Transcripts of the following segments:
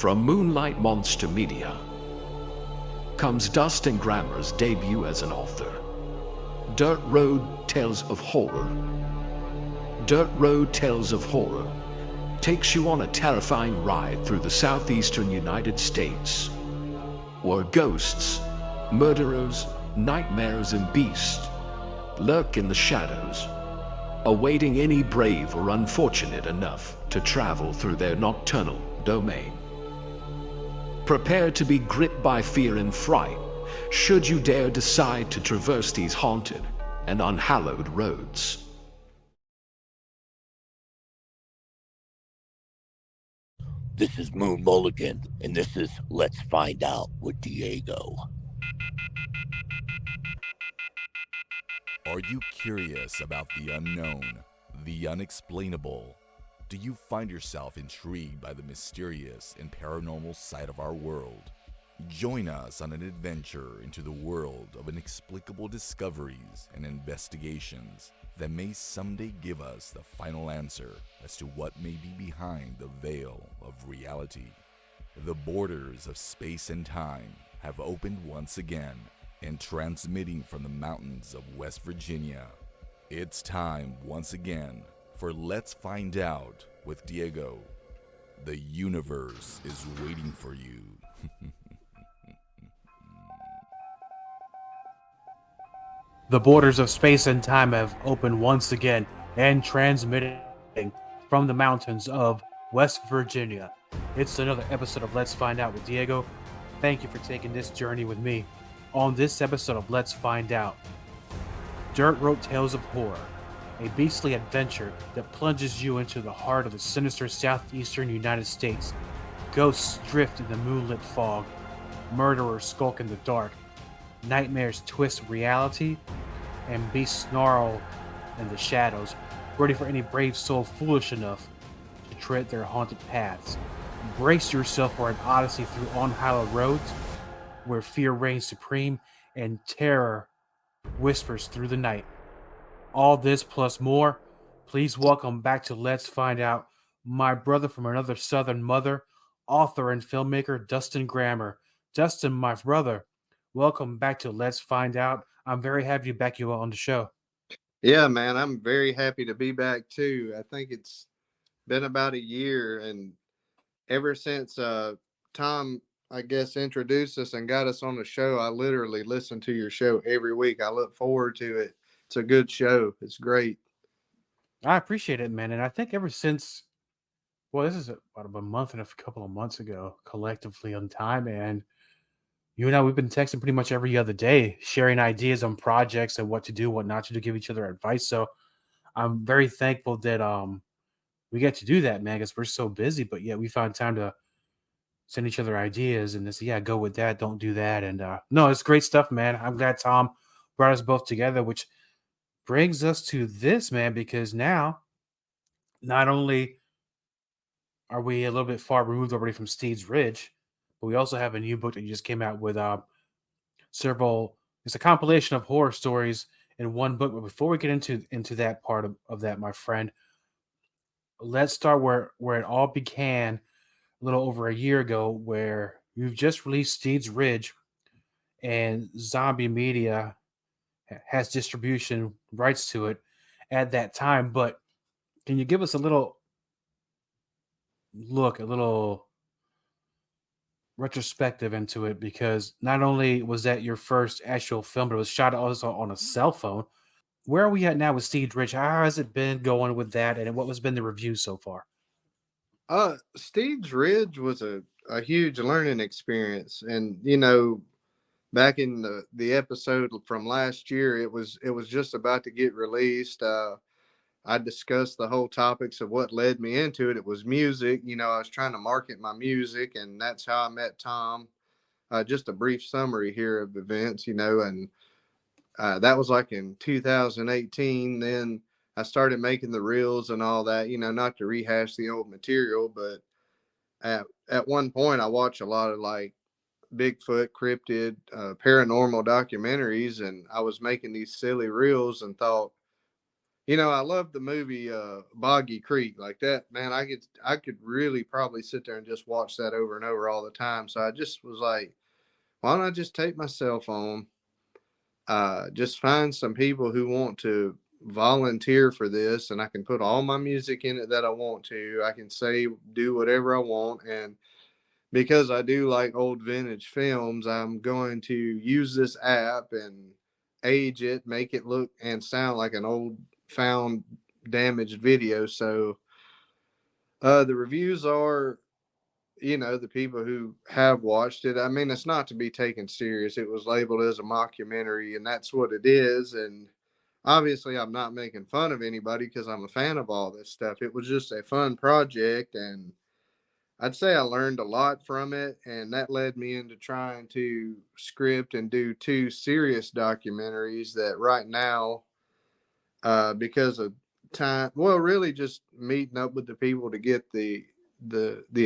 From Moonlight Monster Media comes Dustin Grammer's debut as an author. Dirt Road Tales of Horror. Dirt Road Tales of Horror takes you on a terrifying ride through the Southeastern United States, where ghosts, murderers, nightmares, and beasts lurk in the shadows, awaiting any brave or unfortunate enough to travel through their nocturnal domain. Prepare to be gripped by fear and fright should you dare decide to traverse these haunted and unhallowed roads. This is Moon Mulligan, and this is Let's Find Out with Diego. Are you curious about the unknown, the unexplainable? Do you find yourself intrigued by the mysterious and paranormal side of our world? Join us on an adventure into the world of inexplicable discoveries and investigations that may someday give us the final answer as to what may be behind the veil of reality. The borders of space and time have opened once again, and transmitting from the mountains of West Virginia, it's time once again for Let's Find Out with Diego. The universe is waiting for you. The borders of space and time have opened once again and transmitting from the mountains of West Virginia. It's another episode of Let's Find Out with Diego. Thank you for taking this journey with me. On this episode of Let's Find Out, Dirt Road Tales of Horror, a beastly adventure that plunges you into the heart of the sinister Southeastern United States. Ghosts drift in the moonlit fog, murderers skulk in the dark, nightmares twist reality, and beasts snarl in the shadows, ready for any brave soul foolish enough to tread their haunted paths. Brace yourself for an odyssey through unhallowed roads, where fear reigns supreme and terror whispers through the night. All this plus more. Please welcome back to Let's Find Out my brother from another southern mother, author and filmmaker Dustin Grammer. Dustin, my brother, welcome back to Let's Find Out. I'm very happy to back you on the show. Yeah, man, I'm very happy to be back too. I think it's been about a year, and ever since Tom, I guess, introduced us and got us on the show, I literally listen to your show every week. I look forward to it. It's a good show. It's great. I appreciate it, man. And I think ever since, well, this is about a month and a couple of months ago, collectively on time, and you and I, we've been texting pretty much every other day, sharing ideas on projects and what to do, what not to do, give each other advice. So I'm very thankful that we get to do that, man, because we're so busy. But yeah, we found time to send each other ideas and say, yeah, go with that, don't do that. And no, it's great stuff, man. I'm glad Tom brought us both together, which brings us to this, man, because now not only are we a little bit far removed already from Steed's Ridge, but we also have a new book that just came out with several. It's a compilation of horror stories in one book. But before we get into that part of that, my friend, let's start where it all began a little over a year ago, where you've just released Steed's Ridge, and Zombie Media has distribution rights to it at that time. But can you give us a little retrospective into it? Because not only was that your first actual film, but it was shot also on a cell phone. Where are we at now with Steed's Ridge? How has it been going with that, and what has been the review so far? Steed's Ridge was a huge learning experience, and back in the episode from last year, it was just about to get released. I discussed the whole topics of what led me into it. It was music. I was trying to market my music, and that's how I met Tom. Just a brief summary here of events, and that was like in 2018. Then I started making the reels and all that, not to rehash the old material, but at one point I watched a lot of like Bigfoot, cryptid, paranormal documentaries, and I was making these silly reels and thought, You know, I love the movie Boggy Creek. Like that, man, I could really probably sit there and just watch that over and over all the time. So I just was like, why don't I just take my cell phone, just find some people who want to volunteer for this, and I can put all my music in it that I want to. I can say, do whatever I want. And because I do like old vintage films, I'm going to use this app and age it, make it look and sound like an old found damaged video. So the reviews are, you know, the people who have watched it. I mean, it's not to be taken serious. It was labeled as a mockumentary, and that's what it is. And obviously, I'm not making fun of anybody because I'm a fan of all this stuff. It was just a fun project, and I'd say I learned a lot from it, and that led me into trying to script and do two serious documentaries that right now, because of time, well, really just meeting up with the people to get the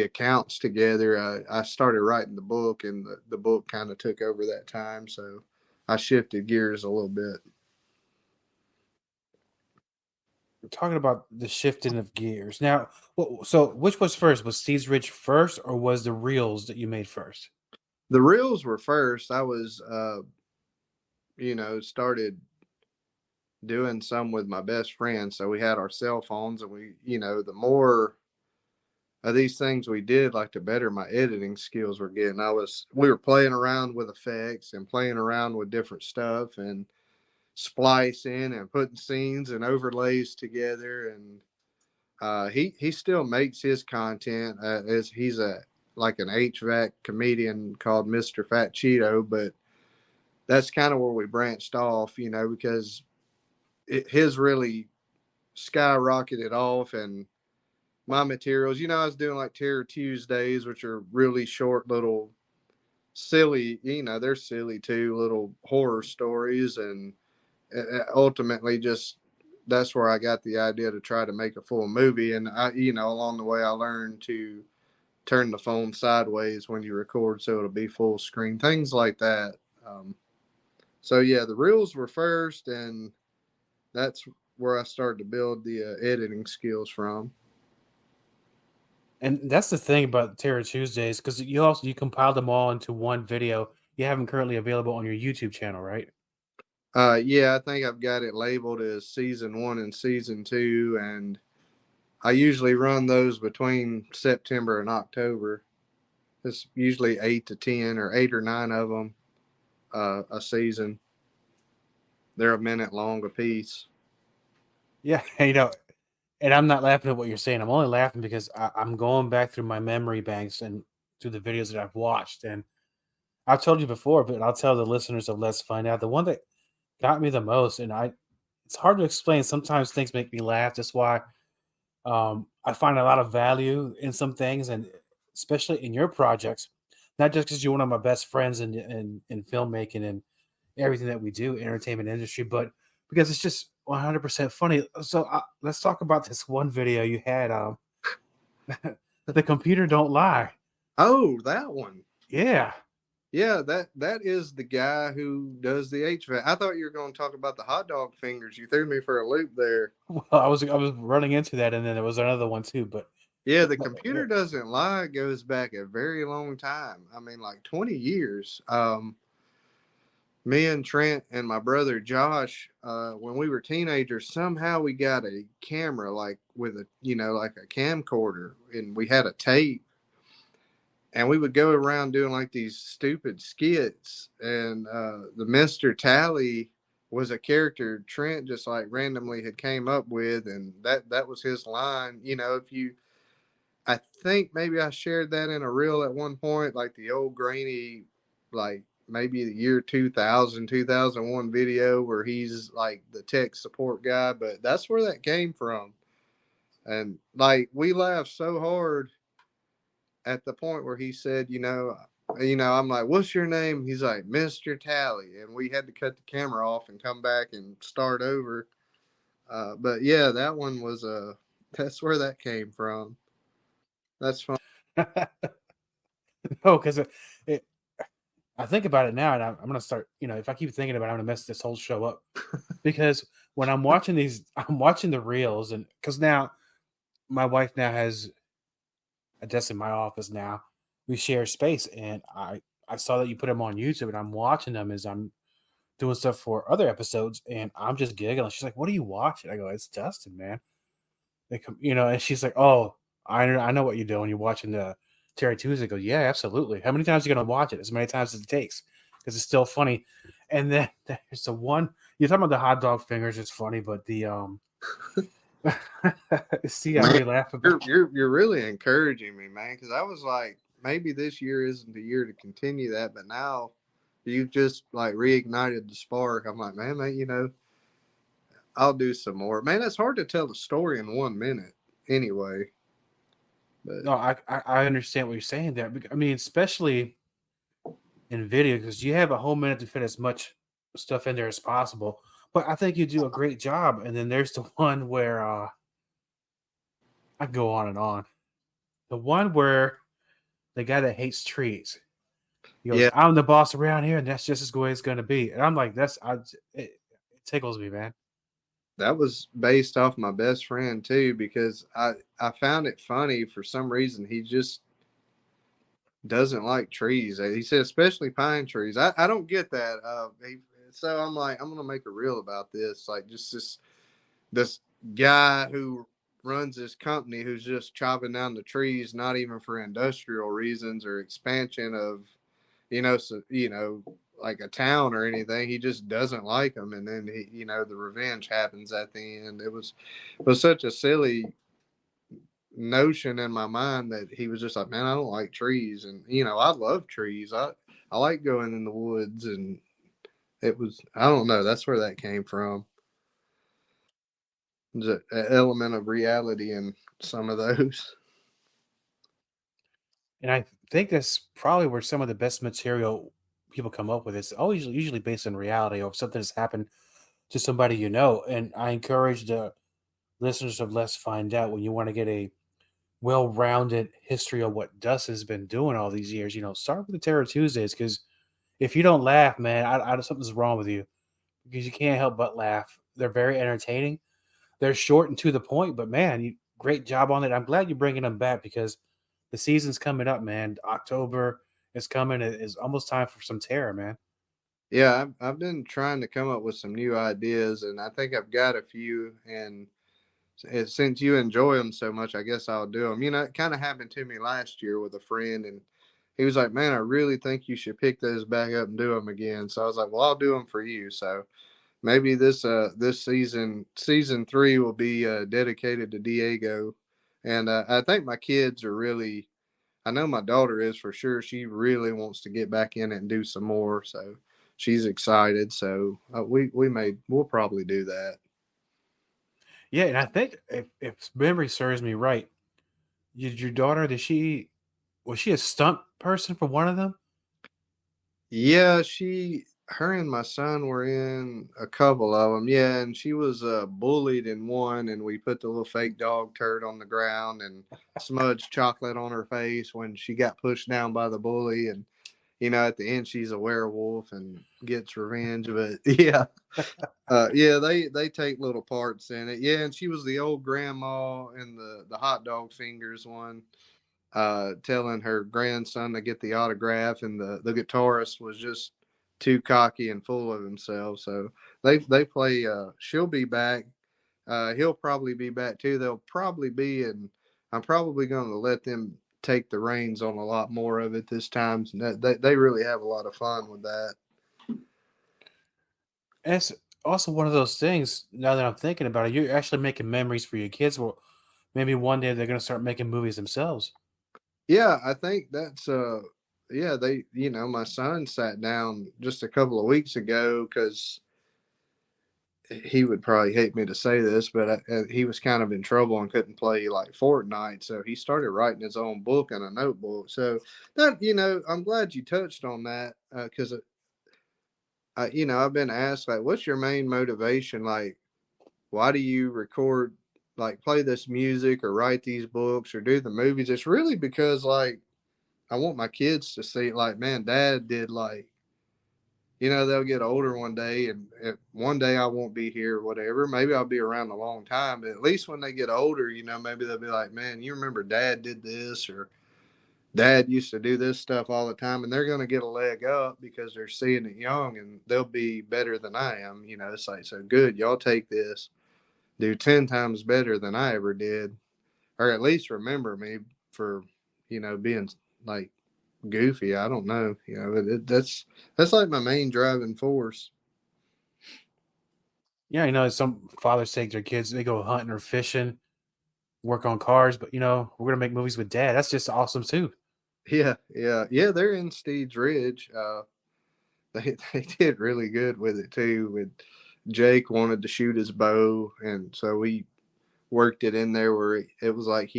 accounts together. I started writing the book, and the book kind of took over that time, so I shifted gears a little bit. We're talking about the shifting of gears now. So which was first? Was Steve's Ridge first, or was the reels that you made first? The reels were first. I was, started doing some with my best friend. So we had our cell phones, and we, the more of these things we did, like the better my editing skills were getting. We were playing around with effects and playing around with different stuff and splicing and putting scenes and overlays together. And he still makes his content as he's like an HVAC comedian called Mr. Fat Cheeto, but that's kind of where we branched off, because his really skyrocketed off, and my materials, I was doing like Terror Tuesdays, which are really short little silly, they're silly too, little horror stories. And ultimately just that's where I got the idea to try to make a full movie. And along the way I learned to turn the phone sideways when you record so it'll be full screen, things like that. So yeah, the reels were first, and that's where I started to build the editing skills from. And that's the thing about Terror Tuesdays, because you compiled them all into one video. You have them currently available on your YouTube channel, right? Yeah, I think I've got it labeled as season 1 and season 2, and I usually run those between September and October. It's usually 8 to 10 or 8 or 9 of them a season. They're a minute long a piece. Yeah, and I'm not laughing at what you're saying. I'm only laughing because I'm going back through my memory banks and through the videos that I've watched. And I've told you before, but I'll tell the listeners of Let's Find Out. The one that got me the most, and it's hard to explain. Sometimes things make me laugh. That's why I find a lot of value in some things, and especially in your projects, not just because you're one of my best friends in filmmaking and everything that we do, entertainment industry, but because it's just 100% funny. So let's talk about this one video you had. The computer don't lie. Oh, that one. Yeah. Yeah, that is the guy who does the HVAC. I thought you were going to talk about the hot dog fingers. You threw me for a loop there. Well, I was running into that, and then there was another one too. But yeah, the computer doesn't lie goes back a very long time. I mean, like 20 years. Me and Trent and my brother Josh, when we were teenagers, somehow we got a camera like with a like a camcorder, and we had a tape. And we would go around doing like these stupid skits. And the Mr. Tally was a character Trent just like randomly had came up with. And that was his line. I think maybe I shared that in a reel at one point, like the old grainy, like maybe the year 2000, 2001 video where he's like the tech support guy. But that's where that came from. And like we laughed so hard at the point where he said, I'm like, what's your name? He's like, Mr. Tally. And we had to cut the camera off and come back and start over. But yeah, that one was, that's where that came from. That's fun. No, because I think about it now, and I'm going to start, if I keep thinking about it, I'm going to mess this whole show up. because when I'm watching I'm watching the reels, and because now my wife now has a desk in my office now. We share space, and I saw that you put them on YouTube, and I'm watching them as I'm doing stuff for other episodes, and I'm just giggling. She's like, "What are you watching?" I go, "It's Dustin, man." They come, and she's like, "Oh, I know what you're doing. You're watching the Terry Tuesday." I go, "Yeah, absolutely. How many times are you gonna watch it? As many times as it takes, because it's still funny." And then there's the one you're talking about, the hot dog fingers. It's funny, but the see, I Man, already laugh about. you're really encouraging me, man, because I was like, maybe this year isn't the year to continue that, but now you've just like reignited the spark. I'm like, man, I'll do some more. Man, it's hard to tell the story in 1 minute anyway. But No, I understand what you're saying there. I mean, especially in video, because you have a whole minute to fit as much stuff in there as possible. But I think you do a great job. And then there's the one where I go on and on. The one where the guy that hates trees, he goes, yeah, "I'm the boss around here, and that's just as good as it's going to be." And I'm like, it tickles me, man. that was based off my best friend too, because I found it funny for some reason. He just doesn't like trees. He said, especially pine trees. I don't get that. So I'm like, I'm gonna make a reel about this. Like, just this guy who runs this company who's just chopping down the trees, not even for industrial reasons or expansion of, like a town or anything. He just doesn't like them, and then the revenge happens at the end. It was such a silly notion in my mind that he was just like, man, I don't like trees, and I love trees. I like going in the woods, and I don't know, that's where that came from. There's an element of reality in some of those. And I think that's probably where some of the best material people come up with. It's always usually based on reality or something that's happened to somebody you know. And I encourage the listeners of Let's Find Out, when you want to get a well-rounded history of what Dustin's been doing all these years, start with the Terror Tuesdays, because if you don't laugh, man, something's wrong with you, because you can't help but laugh. They're very entertaining. They're short and to the point, but man, great job on it. I'm glad you're bringing them back, because the season's coming up, man. October is coming. It's almost time for some terror, man. Yeah, I've been trying to come up with some new ideas, and I think I've got a few. And since you enjoy them so much, I guess I'll do them. It kind of happened to me last year with a friend, and he was like, "Man, I really think you should pick those back up and do them again." So I was like, "Well, I'll do them for you." So maybe this season 3 will be dedicated to Diego, and I think my kids are really. I know my daughter is for sure. She really wants to get back in it and do some more, so she's excited. So we'll probably do that. Yeah, and I think if memory serves me right, your daughter, was she a stunt person for one of them? Yeah, her and my son were in a couple of them. Yeah, and she was bullied in one, and we put the little fake dog turd on the ground and smudged chocolate on her face when she got pushed down by the bully. And at the end, she's a werewolf and gets revenge. But yeah, yeah, they take little parts in it. Yeah, and she was the old grandma in the hot dog fingers one, telling her grandson to get the autograph, and the guitarist was just too cocky and full of himself. So they play. She'll be back. He'll probably be back too. They'll probably be, and I'm probably going to let them take the reins on a lot more of it this time. They really have a lot of fun with that. And it's also one of those things. Now that I'm thinking about it, you're actually making memories for your kids. Well, maybe one day they're going to start making movies themselves. Yeah, I think that's yeah, my son sat down just a couple of weeks ago, because he would probably hate me to say this, but he was kind of in trouble and couldn't play like Fortnite. So he started writing his own book in a notebook. So that, I'm glad you touched on that, because, I've been asked, like, what's your main motivation? Like, why do you record, like, play this music or write these books or do the movies? It's really because, like, I want my kids to see, like, man, Dad did, like, you know, they'll get older one day, and one day I won't be here, whatever. Maybe I'll be around a long time, but at least when they get older, you know, maybe they'll be like, man, you remember Dad did this, or Dad used to do this stuff all the time, and they're going to get a leg up because they're seeing it young, and they'll be better than I am. You know, it's like, so good, y'all take this, do 10 times better than I ever did, or at least remember me for, you know, being like goofy. I don't know, you know, that's like my main driving force. Yeah, you know, some fathers take their kids, they go hunting or fishing, work on cars, but you know, we're gonna make movies with dad. That's just awesome too. Yeah. They're in Steeds Ridge. They did really good with it too. With Jake wanted to shoot his bow, and so we worked it in there where it was like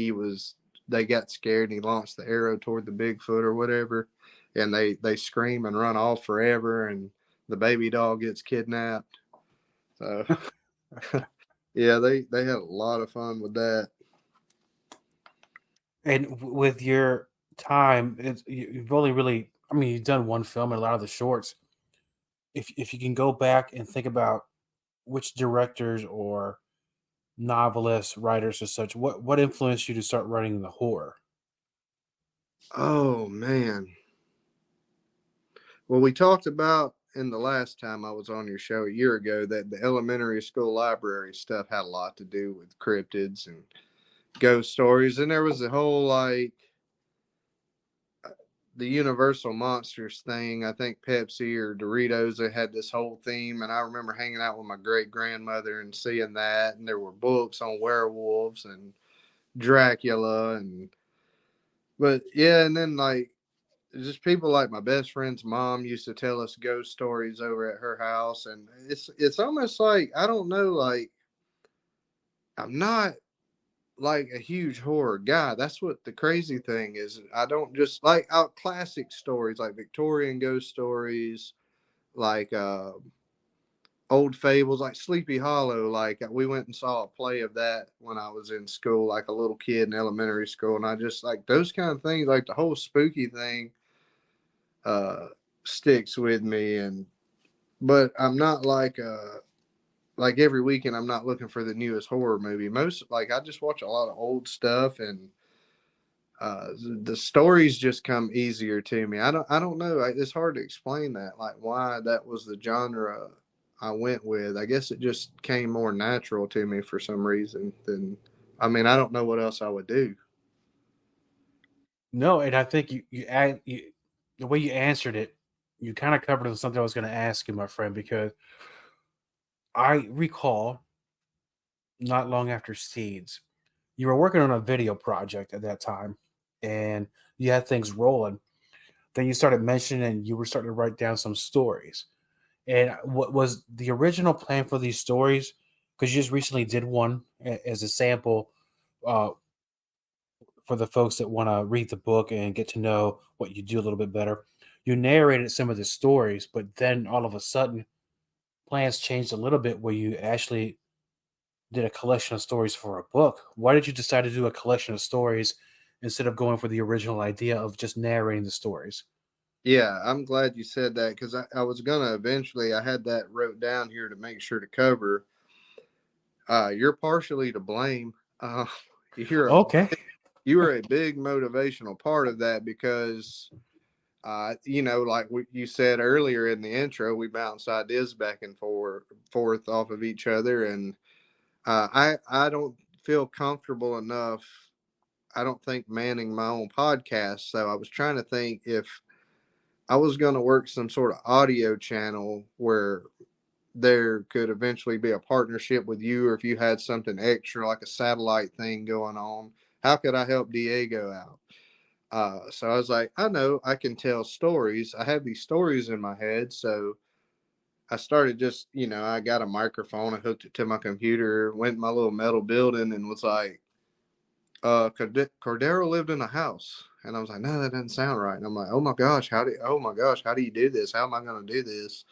they got scared and he launched the arrow toward the Bigfoot or whatever, and they scream and run off forever, and the baby dog gets kidnapped. So yeah, they had a lot of fun with that. And with your time, you've only really, I mean, you've done one film and a lot of the shorts. If you can go back and think about which directors or novelists, writers, or such, what influenced you to start writing the horror? Oh man. Well, we talked about in the last time I was on your show a year ago that the elementary school library stuff had a lot to do with cryptids and ghost stories. And there was a whole like the Universal Monsters thing. I think Pepsi or Doritos, they had this whole theme. And I remember hanging out with my great grandmother and seeing that. And there were books on werewolves and Dracula. But yeah, and then like, just people like my best friend's mom used to tell us ghost stories over at her house, and it's almost like, I don't know, like I'm not like a huge horror guy. That's what the crazy thing is. I don't just like out classic stories like Victorian ghost stories, like old fables like Sleepy Hollow. Like we went and saw a play of that when I was in school, like a little kid in elementary school, and I just like those kind of things, like the whole spooky thing uh sticks with me. And but I'm not like every weekend I'm not looking for the newest horror movie. Most like I just watch a lot of old stuff, and the stories just come easier to me. I don't know, it's hard to explain that, like why that was the genre I went with. I guess it just came more natural to me for some reason than, I mean, I don't know what else I would do. No, and I think the way you answered it, you kind of covered something I was going to ask you, my friend, because I recall not long after Seeds, you were working on a video project at that time, and you had things rolling. Then you started mentioning you were starting to write down some stories. And what was the original plan for these stories? Because you just recently did one as a sample uh, for the folks that want to read the book and get to know what you do a little bit better. You narrated some of the stories, but then all of a sudden, plans changed a little bit where you actually did a collection of stories for a book. Why did you decide to do a collection of stories instead of going for the original idea of just narrating the stories? Yeah, I'm glad you said that because I was gonna eventually, I had that wrote down here to make sure to cover. You're partially to blame. You're a Okay. you were a big motivational part of that because you know, like you said earlier in the intro, we bounce ideas back and forth off of each other, and I don't feel comfortable enough, I don't think, manning my own podcast. So I was trying to think if I was going to work some sort of audio channel where there could eventually be a partnership with you, or if you had something extra like a satellite thing going on, how could I help Diego out? So I was like, I know I can tell stories. I have these stories in my head. So I started just, you know, I got a microphone, I hooked it to my computer, went in my little metal building and was like, Cordero lived in a house. And I was like, no, that doesn't sound right. And I'm like, oh my gosh, how do you do this? How am I going to do this?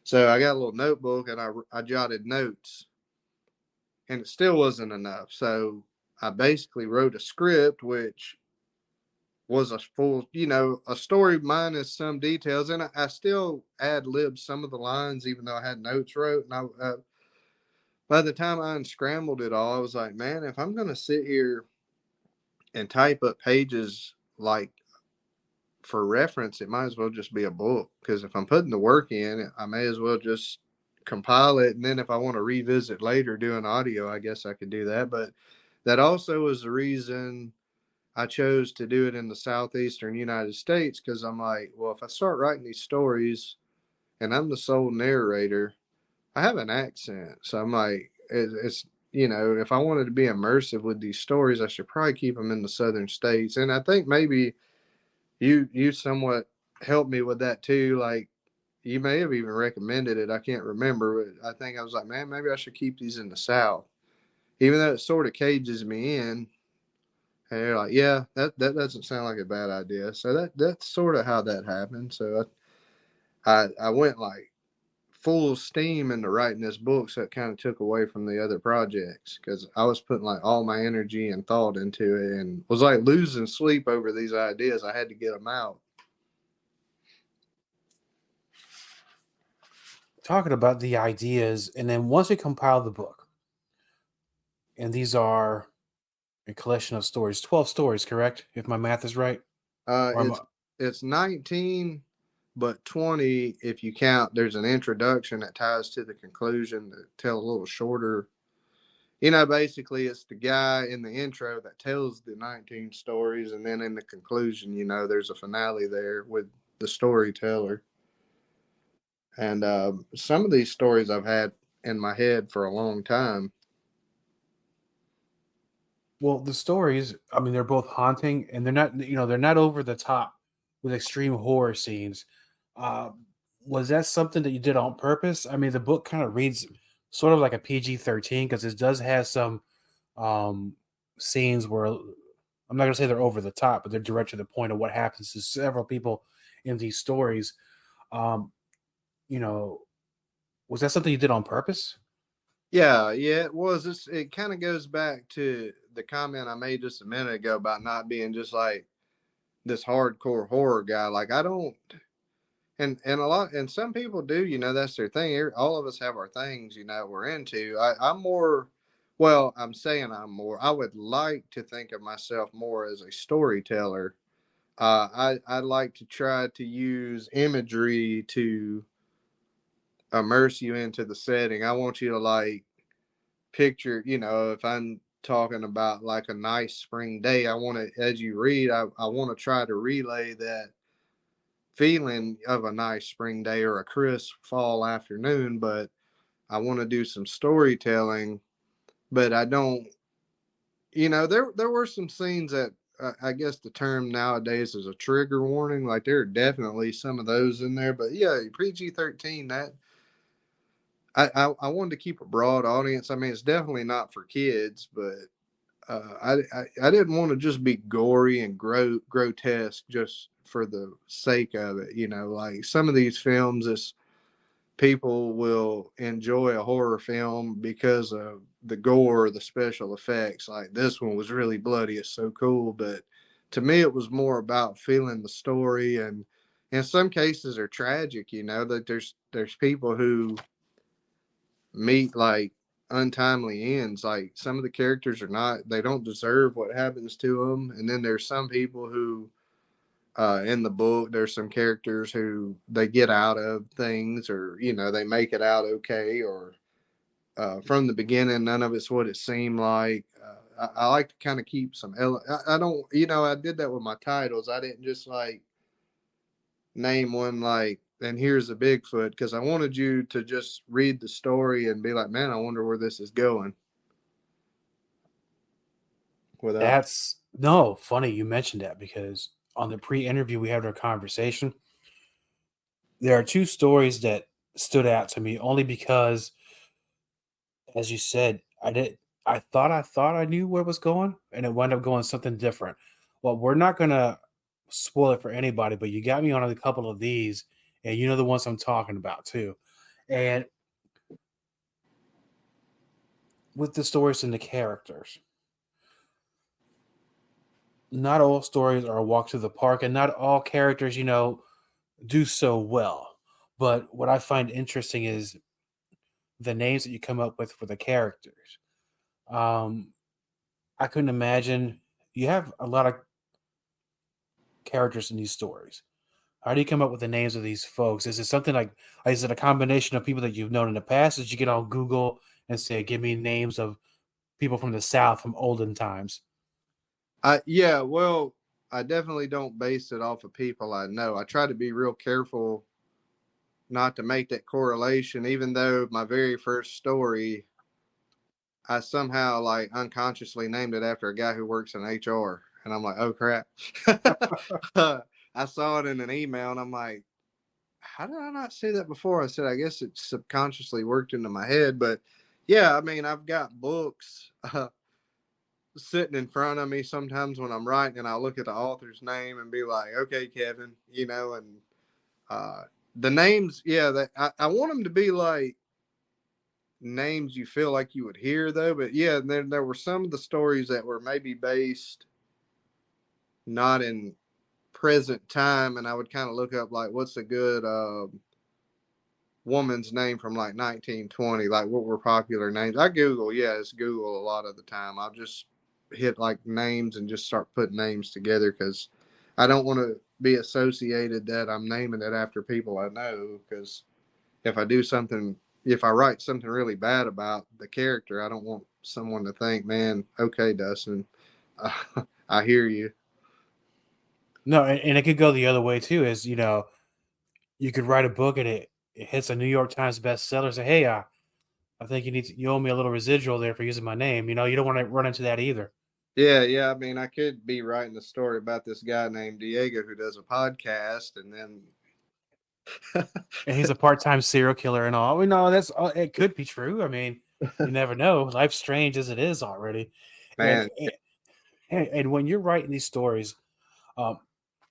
So I got a little notebook and I jotted notes, and it still wasn't enough. So I basically wrote a script, which was a full, a story minus some details. And I still ad libbed some of the lines, even though I had notes wrote. And by the time I unscrambled it all, I was like, man, if I'm going to sit here and type up pages like for reference, it might as well just be a book. Because if I'm putting the work in, I may as well just compile it. And then if I want to revisit later doing audio, I guess I could do that. But that also was the reason I chose to do it in the Southeastern United States, because I'm like, well, if I start writing these stories and I'm the sole narrator, I have an accent. So I'm like, it's if I wanted to be immersive with these stories, I should probably keep them in the southern states. And I think maybe you somewhat helped me with that too. Like, you may have even recommended it. I can't remember, but I think I was like, man, maybe I should keep these in the South, even though it sort of cages me in. And you're like, yeah, that doesn't sound like a bad idea. So that's sort of how that happened. So I went like full steam into writing this book, so it kind of took away from the other projects, because I was putting like all my energy and thought into it, and was like losing sleep over these ideas. I had to get them out. Talking about the ideas, and then once you compile the book, and these are a collection of stories, 12 stories, correct? If my math is right. It's 19, but 20 if you count. There's an introduction that ties to the conclusion to tell a little shorter. Basically, it's the guy in the intro that tells the 19 stories, and then in the conclusion, there's a finale there with the storyteller. And some of these stories I've had in my head for a long time. Well, the stories, I mean, they're both haunting, and they're not over the top with extreme horror scenes. Uh, was that something that you did on purpose? I mean, the book kind of reads sort of like a PG-13, because it does have some scenes where, I'm not going to say they're over the top, but they're direct to the point of what happens to several people in these stories. Um, was that something you did on purpose? Yeah, it was. It kind of goes back to the comment I made just a minute ago about not being just like this hardcore horror guy. Like, I don't, and some people do, that's their thing. All of us have our things, we're into. I'm more, well, I'm saying I'm more, I would like to think of myself more as a storyteller. I like to try to use imagery to immerse you into the setting. I want you to like picture, if I'm talking about like a nice spring day, I want to, as you read, I want to try to relay that feeling of a nice spring day or a crisp fall afternoon. But I want to do some storytelling, but I don't, there were some scenes that I guess the term nowadays is a trigger warning. Like, there are definitely some of those in there, but yeah, PG-13, that I wanted to keep a broad audience. I mean, it's definitely not for kids, but I didn't want to just be gory and grotesque just for the sake of it. Like some of these films, people will enjoy a horror film because of the gore, the special effects. Like, this one was really bloody. It's so cool. But to me, it was more about feeling the story, and in some cases are tragic. That there's people who meet like untimely ends. Like, some of the characters they don't deserve what happens to them. And then there's some people who, in the book, there's some characters who they get out of things, or, they make it out okay, or from the beginning, none of it's what it seemed like. I like to kind of keep some, I don't, I did that with my titles. I didn't just like name one like, and here's a Bigfoot, because I wanted you to just read the story and be like, man, I wonder where this is going. That's no funny you mentioned that, because on the pre-interview we had our conversation, there are two stories that stood out to me only because, as you said, I thought I knew where it was going, and it wound up going something different. Well, we're not gonna spoil it for anybody, but you got me on a couple of these, and you know the ones I'm talking about too. And with the stories and the characters, not all stories are a walk to the park, and not all characters, do so well. But what I find interesting is the names that you come up with for the characters. Um, I couldn't imagine you have a lot of characters in these stories. How do you come up with the names of these folks? Is it something like is it a combination of people that you've known in the past? Did you get on Google and say, give me names of people from the South from olden times? Yeah, well, I definitely don't base it off of people I know. I try to be real careful not to make that correlation, even though my very first story, I somehow like unconsciously named it after a guy who works in HR. And I'm like, oh crap. I saw it in an email and I'm like, how did I not see that before? I said, I guess it subconsciously worked into my head. But yeah, I mean, I've got books sitting in front of me sometimes when I'm writing, and I'll look at the author's name and be like, okay, Kevin, and uh, the names, yeah, that I want them to be like names you feel like you would hear, though. But yeah, there were some of the stories that were maybe based not in present time, and I would kind of look up like what's a good woman's name from like 1920, like what were popular names. I Google, yeah, it's Google a lot of the time. I'll just hit like names and just start putting names together because I don't want to be associated that I'm naming it after people I know. Because if I write something really bad about the character, I don't want someone to think, man, okay, Dustin, I hear you. No, and it could go the other way too. Is you could write a book and it hits a New York Times bestseller. Say, hey, I think you owe me a little residual there for using my name. You don't want to run into that either. Yeah. I mean, I could be writing a story about this guy named Diego who does a podcast, and then And he's a part-time serial killer and all. We know it could be true. I mean, you never know. Life's strange as it is already. And man, and when you're writing these stories, um,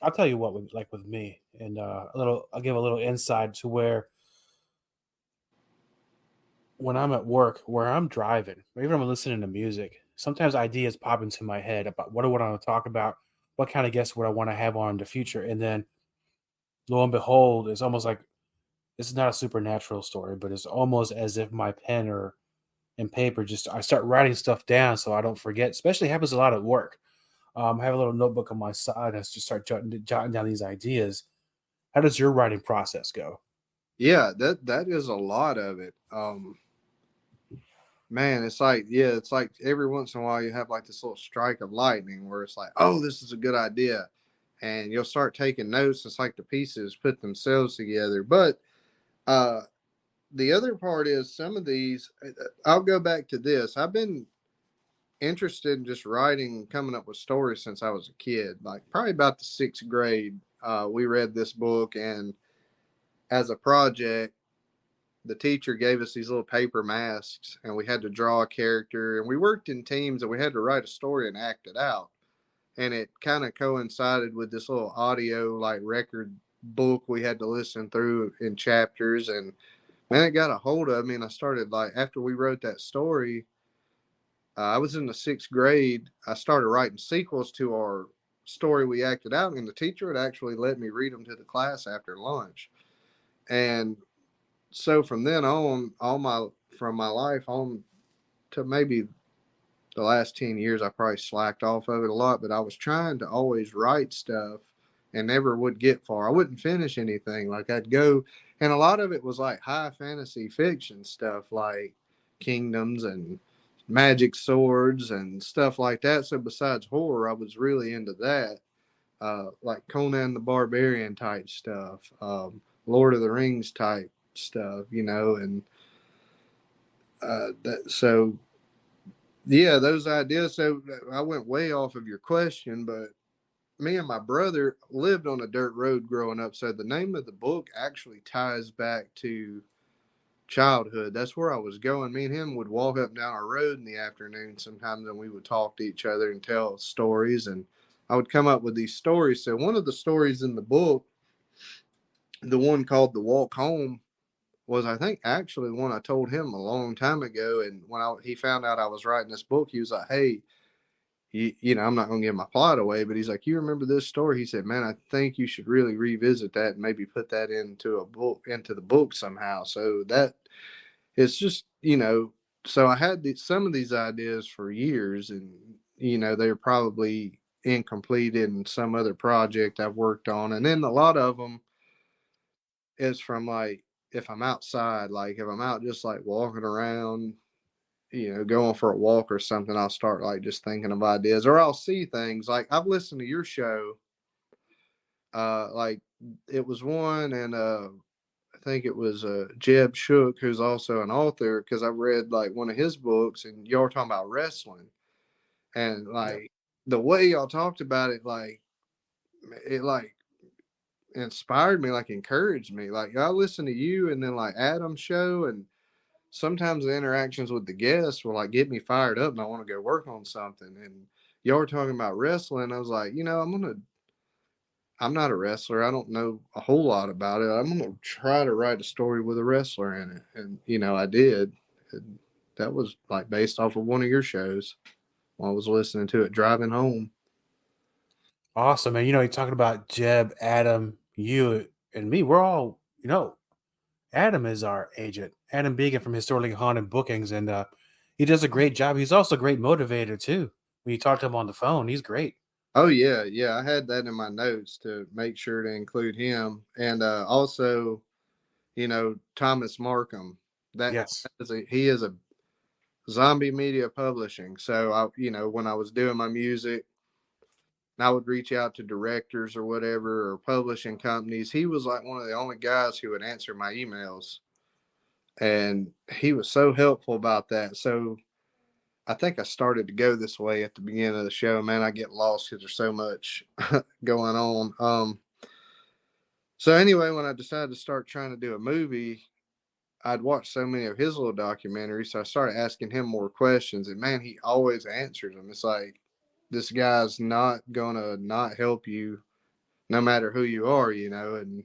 I'll tell you what, like with me, and I'll give a little insight to where when I'm at work, where I'm driving, or even when I'm listening to music, sometimes ideas pop into my head about what do I want to talk about, what kind of guests would I want to have on in the future, and then lo and behold, it's almost like this is not a supernatural story, but it's almost as if my pen or and paper just I start writing stuff down so I don't forget. Especially happens a lot at work. I have a little notebook on my side. I just start jotting down these ideas. How does your writing process go? yeah, that is a lot of it. Man, it's like every once in a while you have like this little strike of lightning where it's like, oh, this is a good idea, and you'll start taking notes. It's like the pieces put themselves together. But uh, the other part is some of these. I'll go back to this. I've been interested in just writing, coming up with stories since I was a kid. Like probably about the sixth grade, we read this book, and as a project, the teacher gave us these little paper masks and we had to draw a character, and we worked in teams and we had to write a story and act it out. And it kind of coincided with this little audio like record book we had to listen through in chapters. And man, it got a hold of me, and I started like after we wrote that story, I was in the sixth grade. I started writing sequels to our story we acted out, and the teacher would actually let me read them to the class after lunch. And so from then on, from my life on to maybe the last 10 years, I probably slacked off of it a lot, but I was trying to always write stuff and never would get far. I wouldn't finish anything. Like I'd go, and a lot of it was like high fantasy fiction stuff, like kingdoms and magic swords and stuff like that. So besides horror, I was really into that, like Conan the Barbarian type stuff, Lord of the Rings type stuff, and so yeah, those ideas. So I went way off of your question, but me and my brother lived on a dirt road growing up. So the name of the book actually ties back to childhood. That's where I was going. Me and him would walk up down our road in the afternoon sometimes, and we would talk to each other and tell stories. And I would come up with these stories. So one of the stories in the book, the one called The Walk Home, was I think actually one I told him a long time ago. And when he found out I was writing this book, he was like, "Hey, I'm not going to give my plot away, but he's like, you remember this story? He said, man, I think you should really revisit that and maybe put that into the book somehow. So that it's just, so I had some of these ideas for years, and, they're probably incomplete in some other project I've worked on. And then a lot of them is from like, if I'm outside, like if I'm out just like walking around, going for a walk or something, I'll start like just thinking of ideas, or I'll see things. Like I've listened to your show, like it was one, and I think it was Jeb Shook, who's also an author, because I read like one of his books, and y'all were talking about wrestling, and like the way y'all talked about it, like it like inspired me, like encouraged me. Like I listen to you, and then like Adam's show, and sometimes the interactions with the guests will like get me fired up, and I want to go work on something. And y'all were talking about wrestling. I was like, I'm not a wrestler. I don't know a whole lot about it. I'm going to try to write a story with a wrestler in it. And, I did. And that was like based off of one of your shows while I was listening to it driving home. Awesome, man. You're talking about Jeb, Adam, you, and me. We're all, Adam is our agent. Adam Began from Historically Haunted Bookings, and he does a great job. He's also a great motivator, too. When you talk to him on the phone, he's great. Oh, yeah. Yeah, I had that in my notes to make sure to include him. And also, Thomas Markham. Yes. He is a Zombie Media Publishing. So, when I was doing my music, I would reach out to directors or whatever, or publishing companies. He was like one of the only guys who would answer my emails. And he was so helpful about that. So I think I started to go this way at the beginning of the show. Man, I get lost because there's so much going on. So anyway, when I decided to start trying to do a movie, I'd watched so many of his little documentaries. So I started asking him more questions, and man, he always answers them. It's like, this guy's not going to not help you no matter who you are, and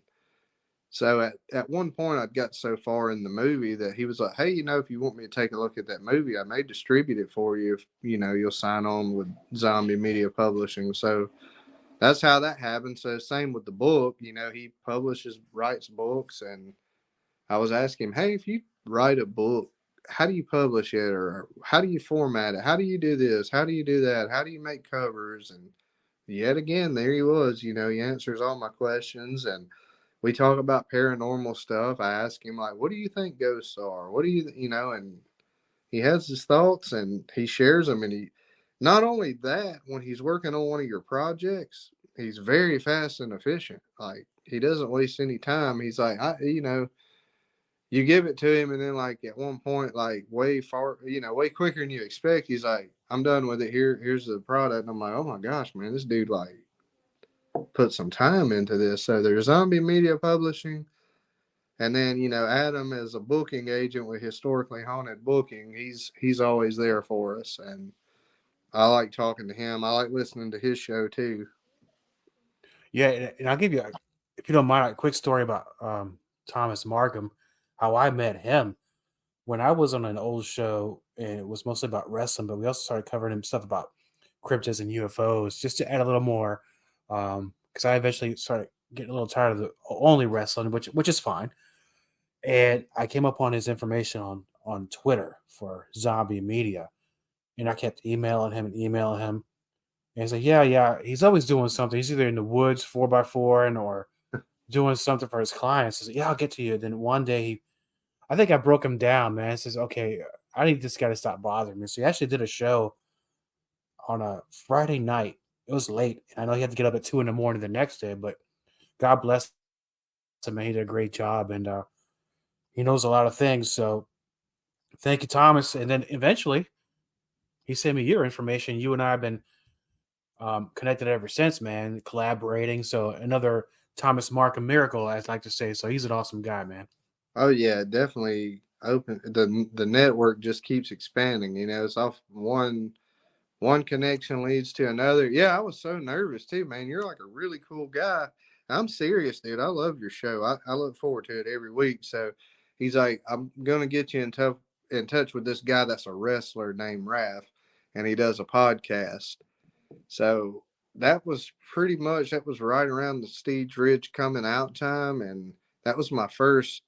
so at one point I'd got so far in the movie that he was like, hey, if you want me to take a look at that movie, I may distribute it for you if, you'll sign on with Zombie Media Publishing. So that's how that happened. So same with the book, he writes books, and I was asking him, hey, if you write a book, how do you publish it, or how do you format it? How do you do this? How do you do that? How do you make covers? And yet again, there he was, he answers all my questions, and we talk about paranormal stuff. I ask him, like, what do you think ghosts are? What do you, and he has his thoughts, and he shares them. And not only that, when he's working on one of your projects, he's very fast and efficient. Like, he doesn't waste any time. He's like, you give it to him, and then like at one point, like way quicker than you expect, he's like, I'm done with it. Here's the product. And I'm like, oh my gosh, man, this dude like put some time into this. So there's Zombie Media Publishing, and then Adam is a booking agent with Historically Haunted Booking. He's always there for us, and I like talking to him. I like listening to his show too. Yeah, and I'll give you, if you don't mind, a quick story about Thomas Markham, how I met him. When I was on an old show, and it was mostly about wrestling, but we also started covering stuff about cryptids and UFOs, just to add a little more. Because I eventually started getting a little tired of the only wrestling, which is fine. And I came up on his information on Twitter for Zombie Media, and I kept emailing him. And he's like, yeah, he's always doing something. He's either in the woods 4x4 or doing something for his clients. I said, yeah, I'll get to you. Then one day, I think I broke him down, man. He says, okay, I need this guy to stop bothering me. So he actually did a show on a Friday night. It was late, and I know he had to get up at 2 a.m. the next day, but God bless him, man. He did a great job, and he knows a lot of things. So thank you, Thomas. And then eventually, he sent me your information. You and I have been connected ever since, man, collaborating. So another Thomas Markham miracle, I'd like to say. So he's an awesome guy, man. Oh yeah, definitely open. The network just keeps expanding. It's off one connection leads to another. Yeah, I was so nervous too, man. You're like a really cool guy. I'm serious, dude. I love your show. I look forward to it every week. So he's like, I'm gonna get you in touch with this guy that's a wrestler named Raph, and he does a podcast. So that was right around the Steeds Ridge coming out time. And that was my first.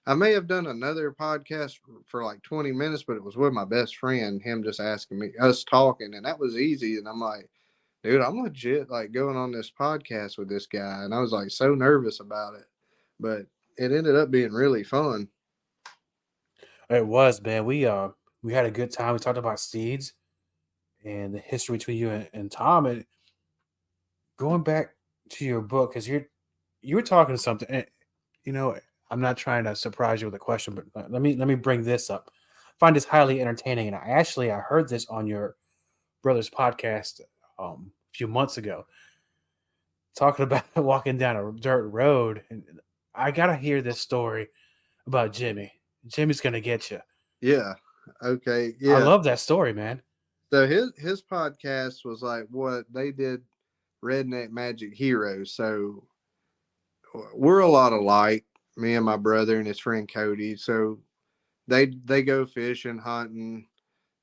I may have done another podcast for like 20 minutes, but it was with my best friend, him just asking me, us talking, and that was easy. And I'm like, dude, I'm legit like going on this podcast with this guy. And I was like so nervous about it, but it ended up being really fun. It was, man. We had a good time. We talked about seeds and the history between you and Tom. And going back to your book, because you were talking to something. And, you know, I'm not trying to surprise you with a question, but let me bring this up. I find this highly entertaining, and I heard this on your brother's podcast a few months ago, talking about walking down a dirt road. And I gotta hear this story about Jimmy. Jimmy's gonna get you. Yeah. Okay. Yeah. I love that story, man. So his podcast was like what they did, Redneck Magic Heroes. So we're a lot alike, me and my brother and his friend Cody. So they go fishing, hunting.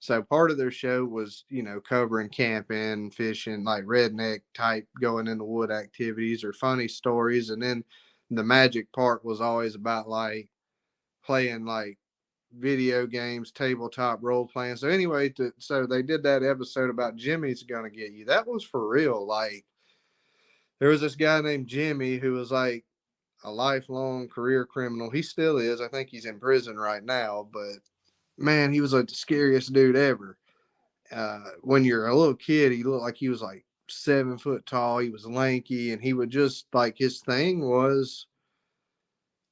So part of their show was, you know, covering camping, fishing, like redneck type going in the wood activities or funny stories. And then the magic part was always about like playing like video games, tabletop role playing. So anyway, so they did that episode about Jimmy's Gonna Get You. That was for real. Like there was this guy named Jimmy who was like a lifelong career criminal. He still is. I think he's in prison right now, but man, he was like the scariest dude ever. When you're a little kid, he looked like he was like 7 foot tall. He was lanky, and he would just like his thing was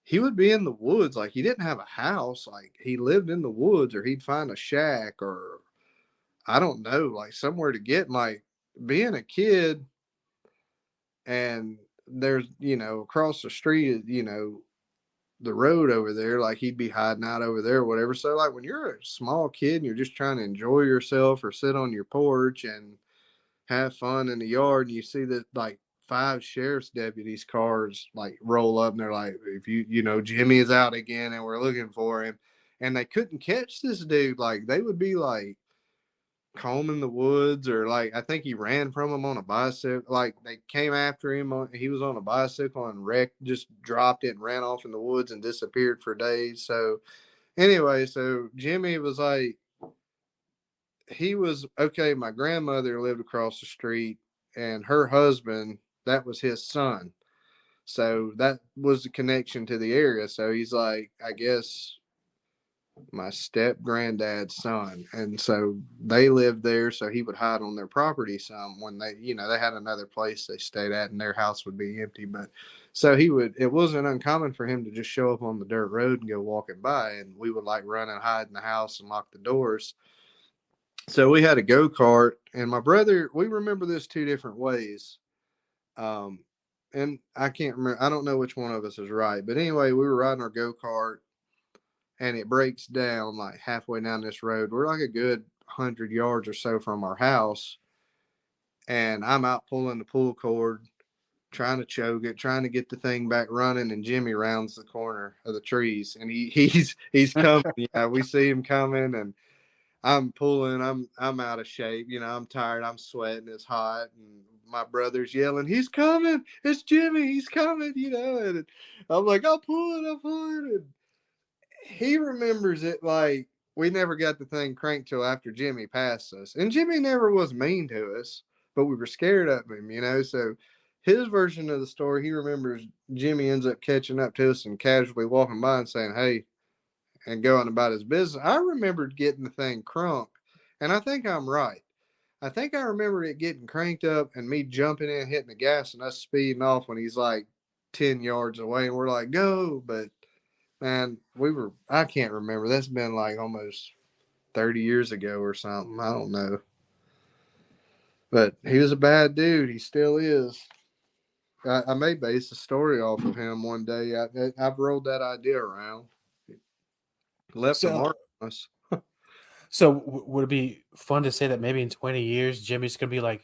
he would be in the woods. Like he didn't have a house. Like he lived in the woods, or he'd find a shack, or I don't know, like somewhere to get. Like being a kid, and there's across the street, the road over there, like he'd be hiding out over there or whatever. So like when you're a small kid and you're just trying to enjoy yourself or sit on your porch and have fun in the yard, and you see that like 5 sheriff's deputies cars like roll up and they're like, if Jimmy is out again and we're looking for him, and they couldn't catch this dude, like they would be like combing the woods, or like I think he ran from them on a bicycle. Like they came after him he was on a bicycle and wrecked, just dropped it and ran off in the woods and disappeared for days. So anyway, so Jimmy was like, he was okay. My grandmother lived across the street, and her husband, that was his son. So that was the connection to the area. So he's like, I guess my step granddad's son. And so they lived there. So he would hide on their property some when they had another place they stayed at and their house would be empty. But so it wasn't uncommon for him to just show up on the dirt road and go walking by. And we would like run and hide in the house and lock the doors. So we had a go-kart, and my brother, we remember this 2 different ways. And I can't remember. I don't know which one of us is right. But anyway, we were riding our go-kart, and it breaks down like halfway down this road. We're like a good 100 yards or so from our house. And I'm out pulling the pull cord, trying to choke it, trying to get the thing back running. And Jimmy rounds the corner of the trees, and he's coming. Yeah, we see him coming, and I'm pulling. I'm out of shape. I'm tired. I'm sweating. It's hot, and my brother's yelling, "He's coming! It's Jimmy! He's coming!" And I'm like, "I'm pulling. And he remembers it like we never got the thing cranked till after Jimmy passed us, and Jimmy never was mean to us, but we were scared of him. So his version of the story, he remembers Jimmy ends up catching up to us and casually walking by and saying, "Hey," and going about his business. I remembered getting the thing crunk, and I think I'm right. I think I remember it getting cranked up and me jumping in, hitting the gas, and us speeding off when he's like 10 yards away, and we're like, go. But man, I can't remember. That's been like almost 30 years ago or something. I don't know. But he was a bad dude. He still is. I may base a story off of him one day. I've rolled that idea around. Left a mark on us. So would it be fun to say that maybe in 20 years, Jimmy's going to be like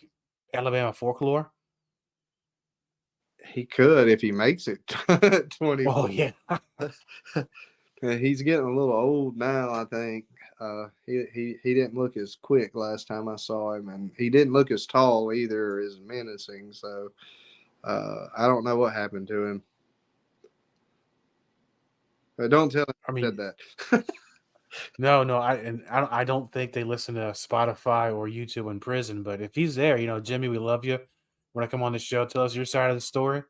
Alabama folklore? He could if he makes it 20. Oh, yeah. He's getting a little old now, I think. He didn't look as quick last time I saw him, and he didn't look as tall either, as menacing. So I don't know what happened to him. But don't tell him I I mean, said that. no, I don't think they listen to Spotify or YouTube in prison. But if he's there, Jimmy, we love you. When I come on the show, tell us your side of the story.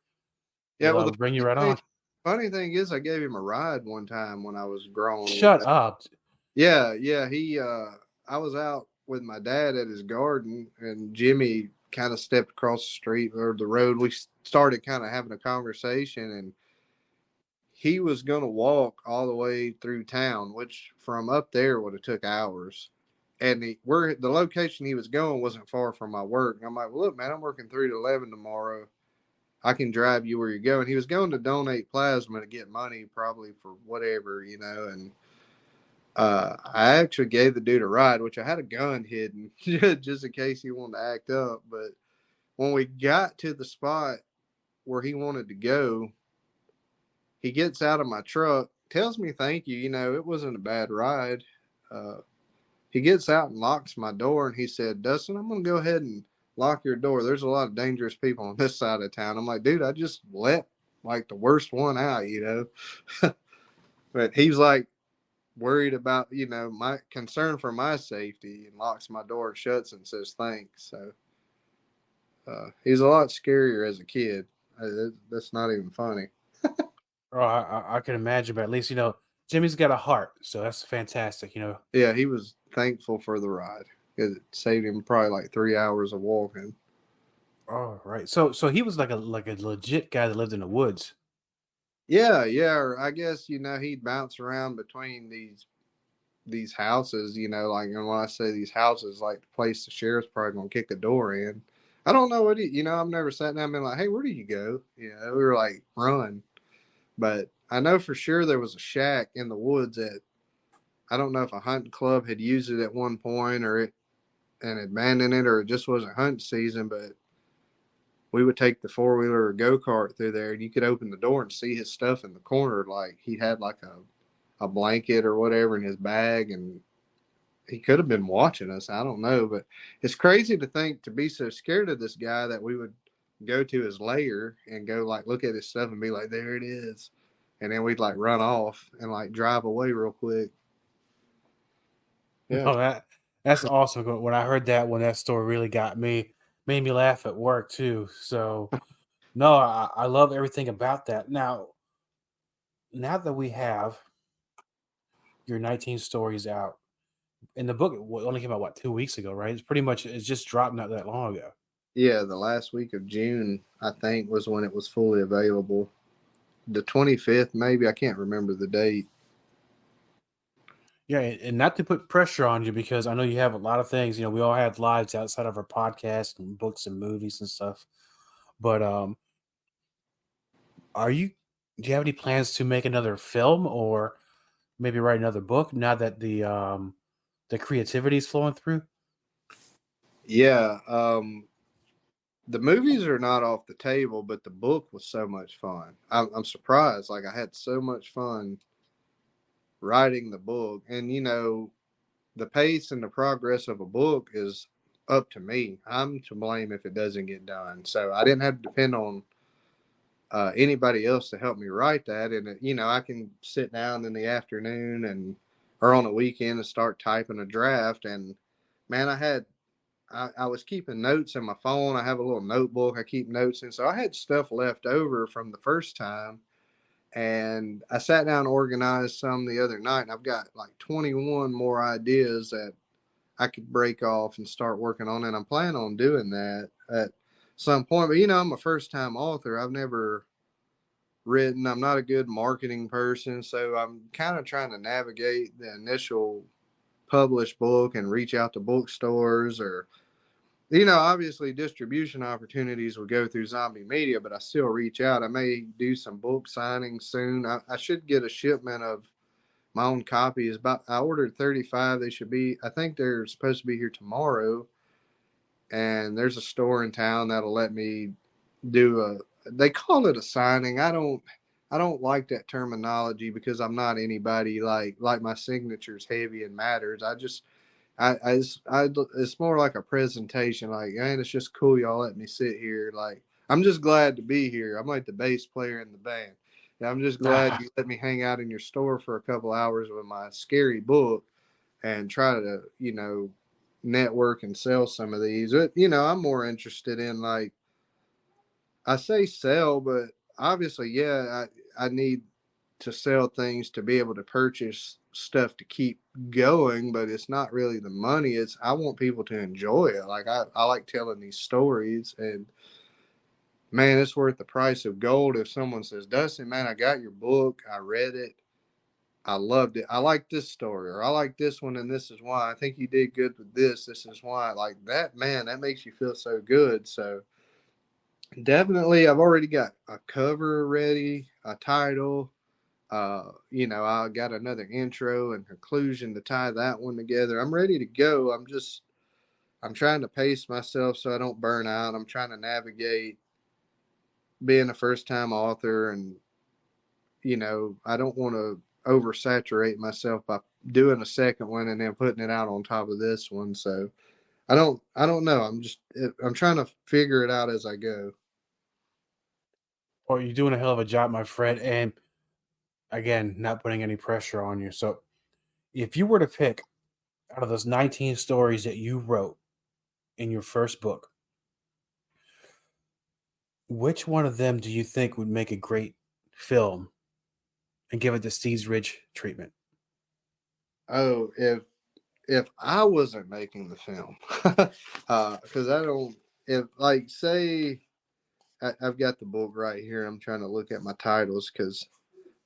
Yeah, well, We'll bring you right on. funny thing is, I gave him a ride one time when I was grown. Shut up. Yeah. I was out with my dad at his garden, and Jimmy kind of stepped across the street or the road. We started kind of having a conversation, and he was going to walk all the way through town, which from up there would have took hours. And the location he was going wasn't far from my work. And I'm like, well, look, man, I'm working 3 to 11 tomorrow. I can drive you where you're going. He was going to donate plasma to get money, probably for whatever, and I actually gave the dude a ride, which I had a gun hidden just in case he wanted to act up. But when we got to the spot where he wanted to go, he gets out of my truck, tells me thank you. It wasn't a bad ride. He gets out and locks my door, and he said, Dustin, I'm going to go ahead and lock your door. There's a lot of dangerous people on this side of town. I'm like, dude, I just let like the worst one out, But he's like worried about, my concern for my safety, and locks my door, shuts, and says thanks. So he's a lot scarier as a kid. That's not even funny. Oh, I can imagine, but at least Jimmy's got a heart, so that's fantastic. Yeah, he was thankful for the ride. It saved him probably like 3 hours of walking. Oh, right. So he was like a legit guy that lived in the woods. Yeah. Or I guess he'd bounce around between these houses. Like, and when I say these houses, like the place the sheriff's probably gonna kick a door in. I don't know what I've never sat down and been like, hey, where do you go? We were like, run. But I know for sure there was a shack in the woods that I don't know if a hunting club had used it at one point and abandoned it, or it just wasn't hunting season. But we would take the 4-wheeler or go-kart through there, and you could open the door and see his stuff in the corner. Like he had like a blanket or whatever in his bag, and he could have been watching us. I don't know, but it's crazy to think, to be so scared of this guy, that we would go to his lair and go like look at his stuff and be like, there it is. And then we'd like run off and like drive away real quick. Yeah. No, that's awesome. When I heard that story really got me, made me laugh at work too. So no, I love everything about that. Now that we have your 19 stories out, in the book, it only came out 2 weeks ago, right? It's just dropped not that long ago. Yeah, the last week of June, I think, was when it was fully available. The 25th, maybe. I can't remember the date. Yeah, and not to put pressure on you, because I know you have a lot of things. We all have lives outside of our podcast and books and movies and stuff. But do you have any plans to make another film, or maybe write another book now that the creativity is flowing through? Yeah, the movies are not off the table, but the book was so much fun. I'm surprised. Like, I had so much fun writing the book. And, the pace and the progress of a book is up to me. I'm to blame if it doesn't get done. So I didn't have to depend on anybody else to help me write that. And, I can sit down in the afternoon or on a weekend and start typing a draft. And, man, I was keeping notes in my phone. I have a little notebook I keep notes in. So I had stuff left over from the first time. And I sat down and organized some the other night. And I've got like 21 more ideas that I could break off and start working on. And I'm planning on doing that at some point. But, I'm a first time author. I've never written. I'm not a good marketing person. So I'm kind of trying to navigate the initial published book and reach out to bookstores, or obviously distribution opportunities will go through Zombie Media, but I still reach out. I may do some book signings soon. I should get a shipment of my own copies. I ordered 35. They should be, I think they're supposed to be here tomorrow. And there's a store in town that'll let me do they call it a signing. I I don't like that terminology because I'm not anybody like my signature's heavy and matters. It's more like a presentation. Like, man, it's just cool y'all let me sit here. Like, I'm just glad to be here. I'm like the bass player in the band. And I'm just glad you let me hang out in your store for a couple hours with my scary book and try to, network and sell some of these. But, I'm more interested in, like, I say sell, but obviously, yeah, I need to sell things to be able to purchase stuff to keep going, but it's not really the money. It's I want people to enjoy it. Like I like telling these stories, and man, it's worth the price of gold if someone says, Dustin, man, I got your book, I read it, I loved it, I like this story, or I like this one, and this is why. I think you did good with this is why. Like that, man, that makes you feel so good. So definitely I've already got a cover ready, a title. I got another intro and conclusion to tie that one together. I'm ready to go. I'm trying to pace myself so I don't burn out. I'm trying to navigate being a first time author, and, I don't want to oversaturate myself by doing a second one and then putting it out on top of this one. So I don't know. I'm trying to figure it out as I go. Well, you're doing a hell of a job, my friend. And again, not putting any pressure on you. So if you were to pick out of those 19 stories that you wrote in your first book, which one of them do you think would make a great film and give it the Steve's Ridge treatment? Oh, if I wasn't making the film, because I don't, if like say I've got the book right here. I'm trying to look at my titles because,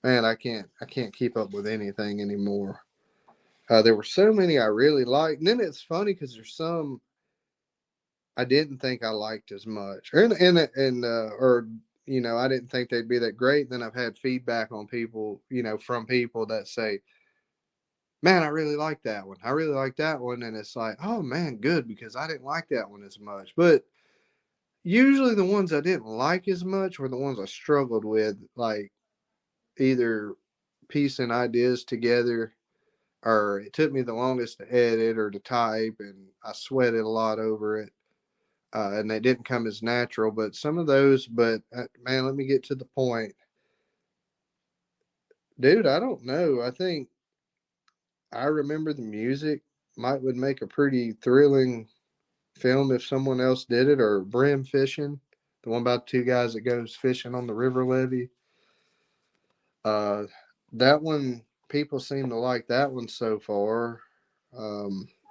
man, I can't keep up with anything anymore. There were so many I really liked, and then it's funny because there's some I didn't think I liked as much, or I didn't think they'd be that great. Then I've had feedback on people, from people that say, man, I really like that one. I really like that one. And it's like, oh man, good, because I didn't like that one as much. But usually the ones I didn't like as much were the ones I struggled with, like either piecing ideas together, or it took me the longest to edit or to type, and I sweated a lot over it. And they didn't come as natural, but some of those, man, let me get to the point. Dude, I don't know. I think I remember the music would make a pretty thrilling film if someone else did it, or Brim Fishing, the one about two guys that goes fishing on the river levee. That one, people seem to like that one so far.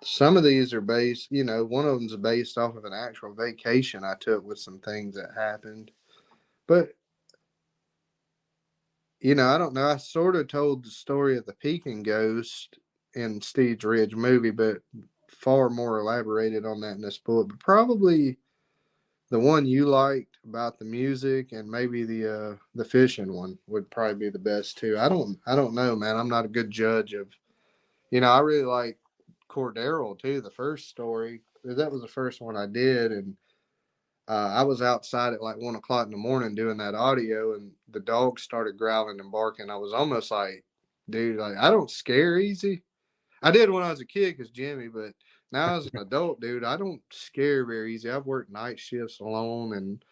Some of these are based, one of them's based off of an actual vacation I took with some things that happened. But, I don't know. I sort of told the story of the Peking ghost in Steve's Ridge movie, but far more elaborated on that in this book. But probably the one you liked about the music, and maybe the fishing one would probably be the best too. I don't know, man. I'm not a good judge of, I really like Cordero too, the first story. That was the first one I did, and I was outside at like 1 o'clock in the morning doing that audio, and the dog started growling and barking. I was almost like, dude, like I don't scare easy. I did when I was a kid because Jimmy, but now as an adult, dude, I don't scare very easy. I've worked night shifts alone and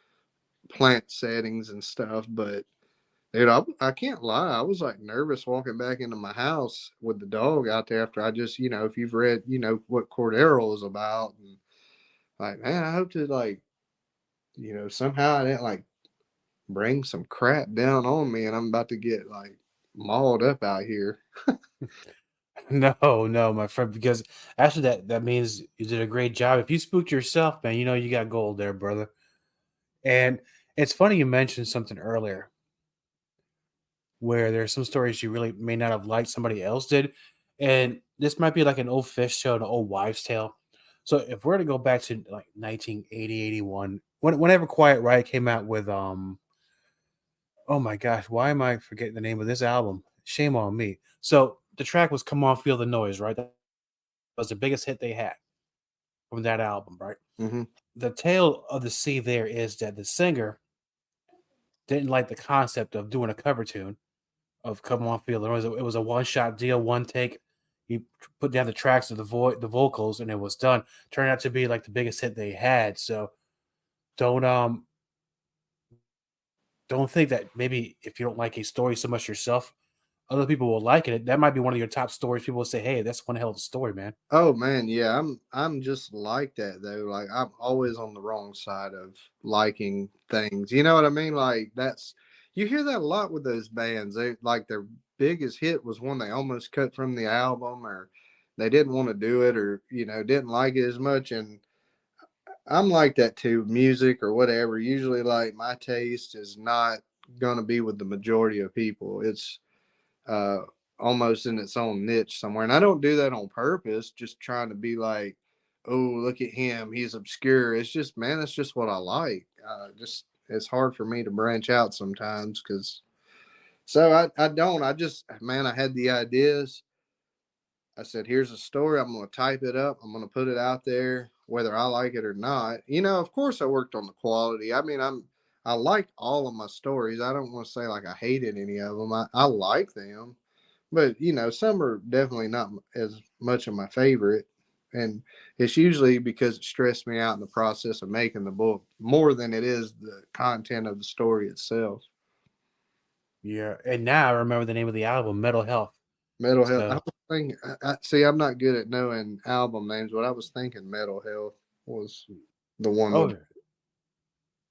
plant settings and stuff, but dude, I can't lie. I was like nervous walking back into my house with the dog out there after I just, if you've read, what Cordero is about, and like, man, I hope to like, somehow I didn't like bring some crap down on me and I'm about to get like mauled up out here. No, my friend, because actually that means you did a great job. If you spooked yourself, man, you got gold there, brother. And it's funny you mentioned something earlier where there's some stories you really may not have liked somebody else did. And this might be like an old fish tale, an old wives' tale. So if we're to go back to like 1980, 81, whenever Quiet Riot came out with oh my gosh, why am I forgetting the name of this album? Shame on me. So the track was Come On Feel the Noise, right? That was the biggest hit they had from that album, right? Mm-hmm. The tale of the sea there is that the singer didn't like the concept of doing a cover tune of "Come On Feel It." It was a one-shot deal, one take. He put down the tracks of the vocals, and it was done. Turned out to be like the biggest hit they had. So don't think that maybe if you don't like a story so much yourself, other people will like it. That might be one of your top stories. People will say, "Hey, that's one hell of a story, man." Oh man, yeah, I'm just like that though. Like I'm always on the wrong side of liking things. You know what I mean? Like that's you hear that a lot with those bands. They like their biggest hit was one they almost cut from the album, or they didn't want to do it, or didn't like it as much. And I'm like that too. Music or whatever. Usually, like my taste is not gonna be with the majority of people. It's uh, almost in its own niche somewhere. And I don't do that on purpose, just trying to be like, oh, look at him. He's obscure. It's just, man, that's just what I like. Just, it's hard for me to branch out sometimes because, so I don't. I just, man, I had the ideas. I said, here's a story. I'm going to type it up. I'm going to put it out there, whether I like it or not. Of course, I worked on the quality. I mean, I like all of my stories. I don't want to say like I hated any of them. I like them, but some are definitely not as much of my favorite. And it's usually because it stressed me out in the process of making the book more than it is the content of the story itself. Yeah, and now I remember the name of the album, Metal Health. Mental Health. I So, was thinking, see, I'm not good at knowing album names, but I was thinking Mental Health was the one oh with.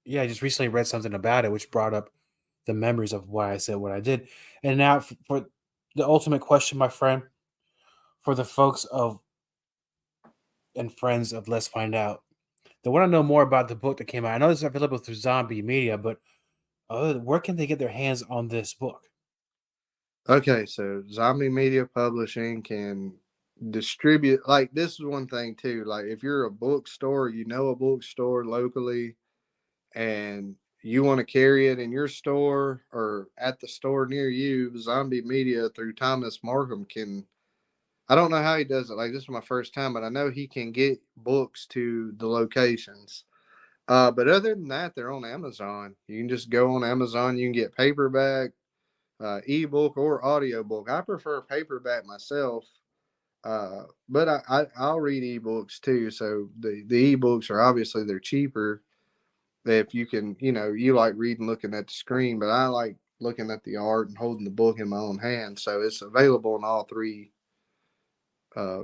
yeah, I just recently read something about it, which brought up the memories of why I said what I did. And now for the ultimate question, my friend, for the folks of and friends of Let's Find Out, they want to know more about the book that came out. I know this is available through Zombie Media, but where can they get their hands on this book? Okay, so Zombie Media Publishing can distribute. Like this is one thing too. Like if you're a bookstore, a bookstore locally, and you want to carry it in your store or at the store near you, Zombie Media through Thomas Markham can. I don't know how he does it. Like this is my first time, but I know he can get books to the locations. But other than that, they're on Amazon. You can just go on Amazon. You can get paperback, ebook, or audiobook. I prefer paperback myself, but I'll read ebooks too. So the ebooks are obviously they're cheaper. If you can, you like reading, looking at the screen, but I like looking at the art and holding the book in my own hand. So it's available in all three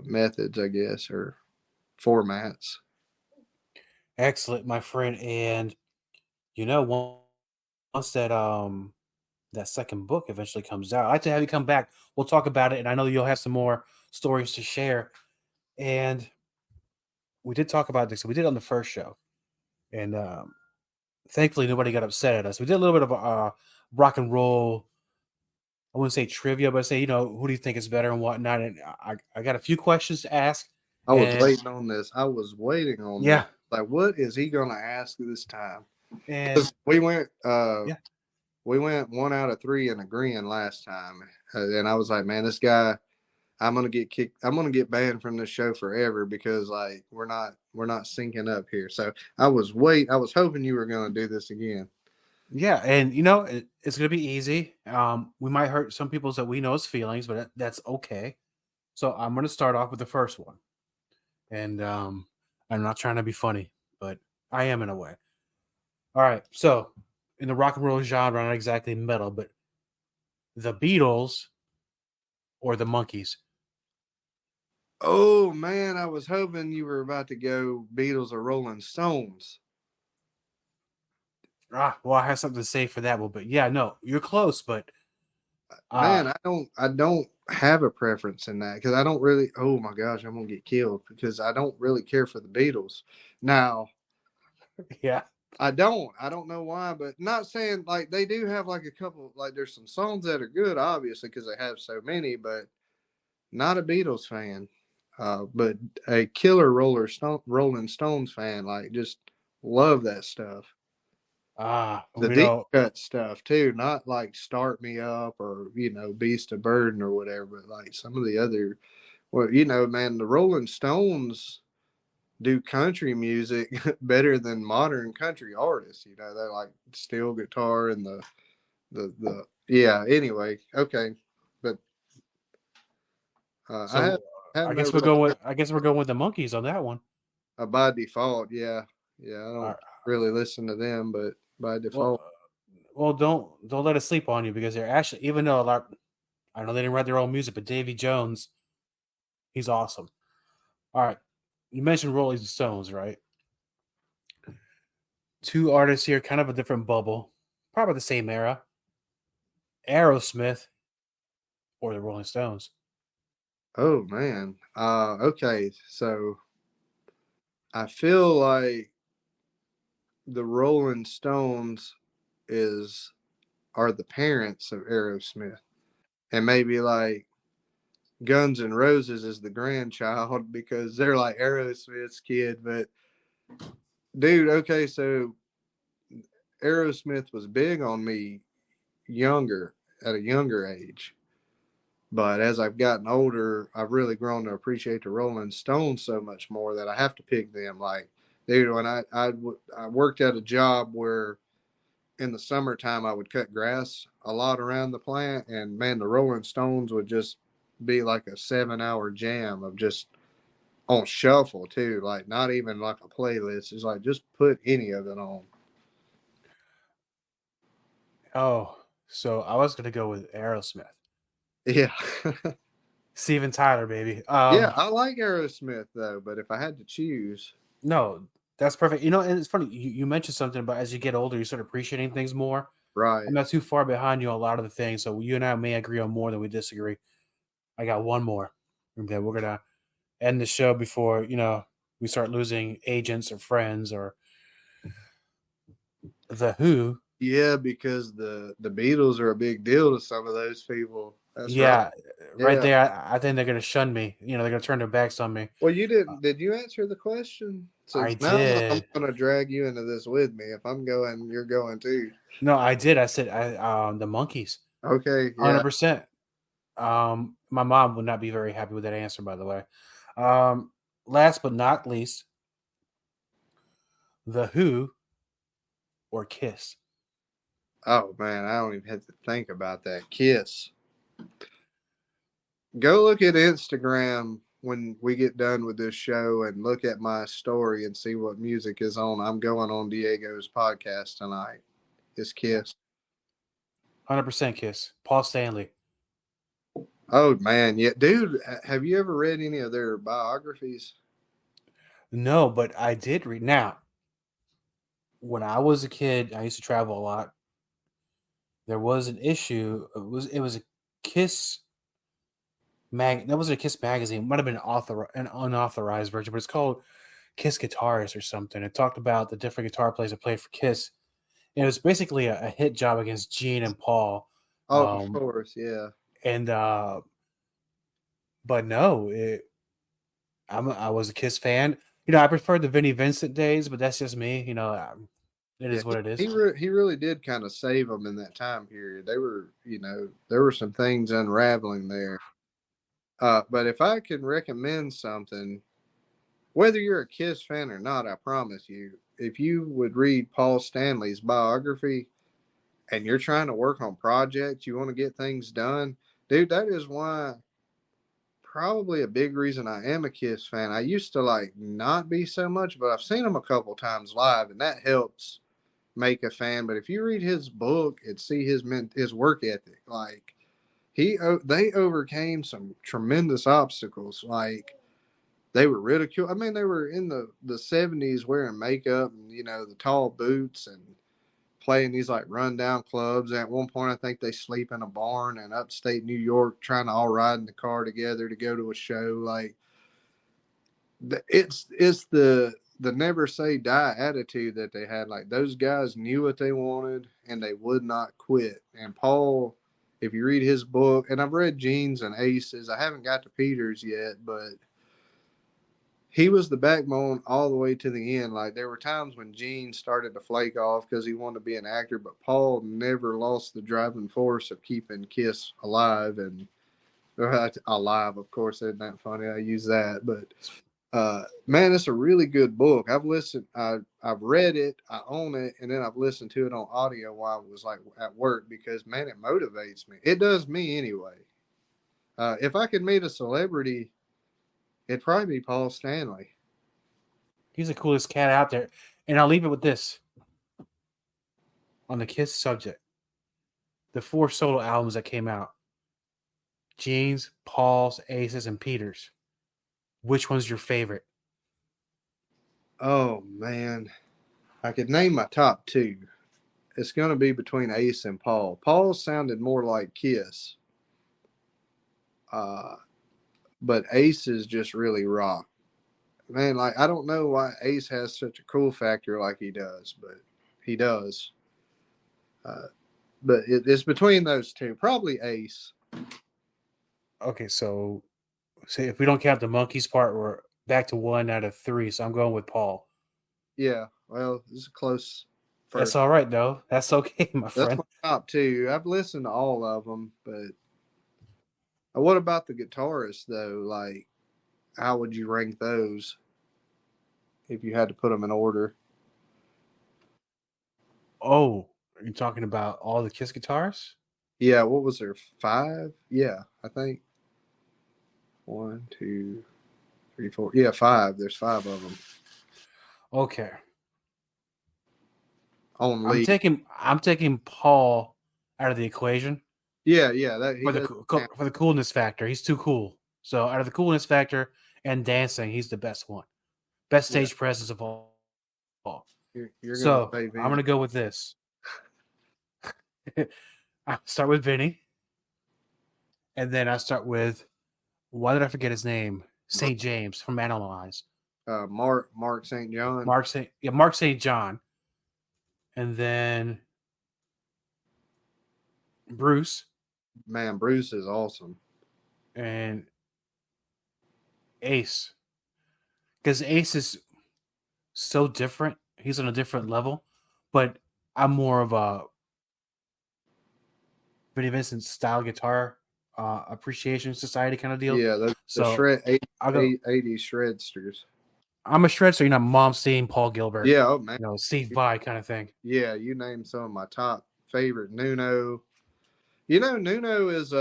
methods, I guess, or formats. Excellent, my friend. And once that second book eventually comes out, I'd like to have you come back. We'll talk about it, and I know you'll have some more stories to share. And we did talk about this. We did on the first show, and thankfully nobody got upset at us. We did a little bit of rock and roll. I wouldn't say trivia, but say who do you think is better and whatnot. And I got a few questions to ask. I was And waiting on this. I was waiting on this. yeah, Like, what is he going to ask this time? and We went, yeah, we went 1 out of 3 in agreeing last time, and I was like, man, this guy, I'm gonna get kicked. I'm gonna get banned from this show forever because like we're not syncing up here. So I was hoping you were gonna do this again. yeah, and it's gonna be easy. We might hurt some people's that we know's feelings, but that's okay. So I'm gonna start off with the first one, and I'm not trying to be funny, but I am in a way. All right, so in the rock and roll genre, not exactly metal, but the Beatles or the Monkees. Oh man, I was hoping you were about to go Beatles or Rolling Stones. Well, I have something to say for that one, but yeah, no, you're close, but Man, I don't have a preference in that because I don't really. Oh my gosh, I'm gonna get killed because I don't really care for the Beatles. Now, yeah, I don't know why, but not saying like they do have like a couple. Like there's some songs that are good, obviously, because they have so many, but not a Beatles fan. But a killer Rolling Stones fan. Like just love that stuff. The we deep know, cut stuff too, not like Start Me Up or Beast of Burden or whatever, but like some of the other. Well, man, the Rolling Stones. do country music better than modern country artists. You know, they like steel guitar and the yeah. Anyway, okay, but So I have I no guess we're real going with the Monkees on that one. by default. Yeah, yeah. I All don't right. really listen to them, but by Well, default, don't let it sleep on you because they're actually, even though a lot, I know they didn't write their own music, but Davy Jones, he's awesome. All right, you mentioned Rolling Stones, right? Two artists here, kind of a different bubble, probably the same era. Aerosmith or the Rolling Stones. oh man. Okay, so I feel like the Rolling Stones is are the parents of Aerosmith, and maybe like Guns N' Roses is the grandchild because they're like Aerosmith's kid. But dude, okay, so Aerosmith was big on me younger at a younger age. But as I've gotten older, I've really grown to appreciate the Rolling Stones so much more that I have to pick them. Like, dude, when I worked at a job where in the summertime I would cut grass a lot around the plant, and man, the Rolling Stones would just be like a 7 hour jam of just on shuffle too, like not even like a playlist. It's like just put any of it on. Oh, so I was gonna go with Aerosmith. Yeah. Steven Tyler, baby. Yeah, I like Aerosmith though, but if I had to choose, No, that's perfect. You know, and it's funny, you mentioned something about as you get older, you start appreciating things more. right. I'm not too far behind you on a lot of the things, so you and I may agree on more than we disagree. I got one more. Okay, we're gonna end the show before we start losing agents or friends or the Who. Yeah, because the Beatles are a big deal to some of those people. That's right. Yeah, right Yeah. there. I think they're gonna shun me. They're gonna turn their backs on me. Well, you didn't. Did you answer the question? I Since now I'm did. going to drag you into this with me. If I'm going, you're going too. No, I did. I said the Monkees. Okay. Yeah. 100%. My mom would not be very happy with that answer, by the way. Last but not least, the Who or Kiss. Oh man, I don't even have to think about that. Kiss. Go look at Instagram when we get done with this show and look at my story and see what music is on. I'm going on Diego's podcast tonight. It's Kiss. 100% Kiss. Paul Stanley. Oh man, yeah, dude. Have you ever read any of their biographies? No, but I did read. Now, when I was a kid, I used to travel a lot. There was an issue. It was a Kiss that wasn't a Kiss magazine. It might have been an unauthorized version, but it's called Kiss Guitarist or something. It talked about the different guitar players that played for Kiss. And it was basically a hit job against Gene and Paul. Oh, of course, yeah. And but no, I was a Kiss fan. I preferred the Vinnie Vincent days, but that's just me. It is what it is. He really did kind of save them in that time period. They were, there were some things unraveling there. But if I can recommend something, whether you're a Kiss fan or not, I promise you, if you would read Paul Stanley's biography and you're trying to work on projects, you want to get things done, dude, that is why probably a big reason I am a Kiss fan. I used to like not be so much, but I've seen them a couple times live, and that helps make a fan. But if you read his book and see his work ethic, like they overcame some tremendous obstacles. Like they were ridiculed. I mean, they were in the 70s wearing makeup and the tall boots and playing these like rundown clubs. At one point, I think they sleep in a barn in upstate New York, trying to all ride in the car together to go to a show. Like it's the never say die attitude that they had. Like those guys knew what they wanted and they would not quit. And Paul, if you read his book, and I've read Gene's and Ace's, I haven't got to Peter's yet, but he was the backbone all the way to the end. Like there were times when Gene started to flake off because he wanted to be an actor, but Paul never lost the driving force of keeping Kiss alive and alive. Of course, isn't that funny? I use that, but Man, it's a really good book. I've read it, I own it, and then I've listened to it on audio while I was like at work because man, it motivates me. It does me anyway. If I could meet a celebrity, it'd probably be Paul Stanley. He's the coolest cat out there. And I'll leave it with this on the Kiss subject. The 4 solo albums that came out: Gene's, Paul's, Ace's, and Peter's. Which one's your favorite? Oh man, I could name my top 2. It's going to be between Ace and Paul. Paul sounded more like Kiss. But Ace is just really rock. Man, like, I don't know why Ace has such a cool factor like he does, but he does. But it's between those 2. Probably Ace. Okay, so if we don't count the monkeys part, we're back to 1 out of 3. So I'm going with Paul. Yeah, well, this is close. First. That's all right, though. That's okay, my friend. That's my top 2. I've listened to all of them, but what about the guitarists, though? Like, how would you rank those if you had to put them in order? Oh, are you talking about all the Kiss guitars? Yeah, what was there? 5? Yeah, I think. 1, 2, 3, 4. Yeah, 5. There's 5 of them. Okay. Only. I'm taking Paul out of the equation. Yeah. For the coolness factor, he's too cool. So out of the coolness factor and dancing, he's the best one. Best stage presence of all. I'm gonna go with this. I start with Vinny, and then I start with, why did I forget his name? St. James from Analyze. Mark St. John. Mark St. John, and then Bruce. Man, Bruce is awesome. And Ace, because Ace is so different. He's on a different level, but I'm more of a Vinnie Vincent style guitar appreciation society kind of deal. Yeah, the shred 80s shredsters. I'm a shredster, Mom Steen, Paul Gilbert. Yeah, oh man, Steve Vai kind of thing. Yeah, you named some of my top favorite. Nuno. Nuno is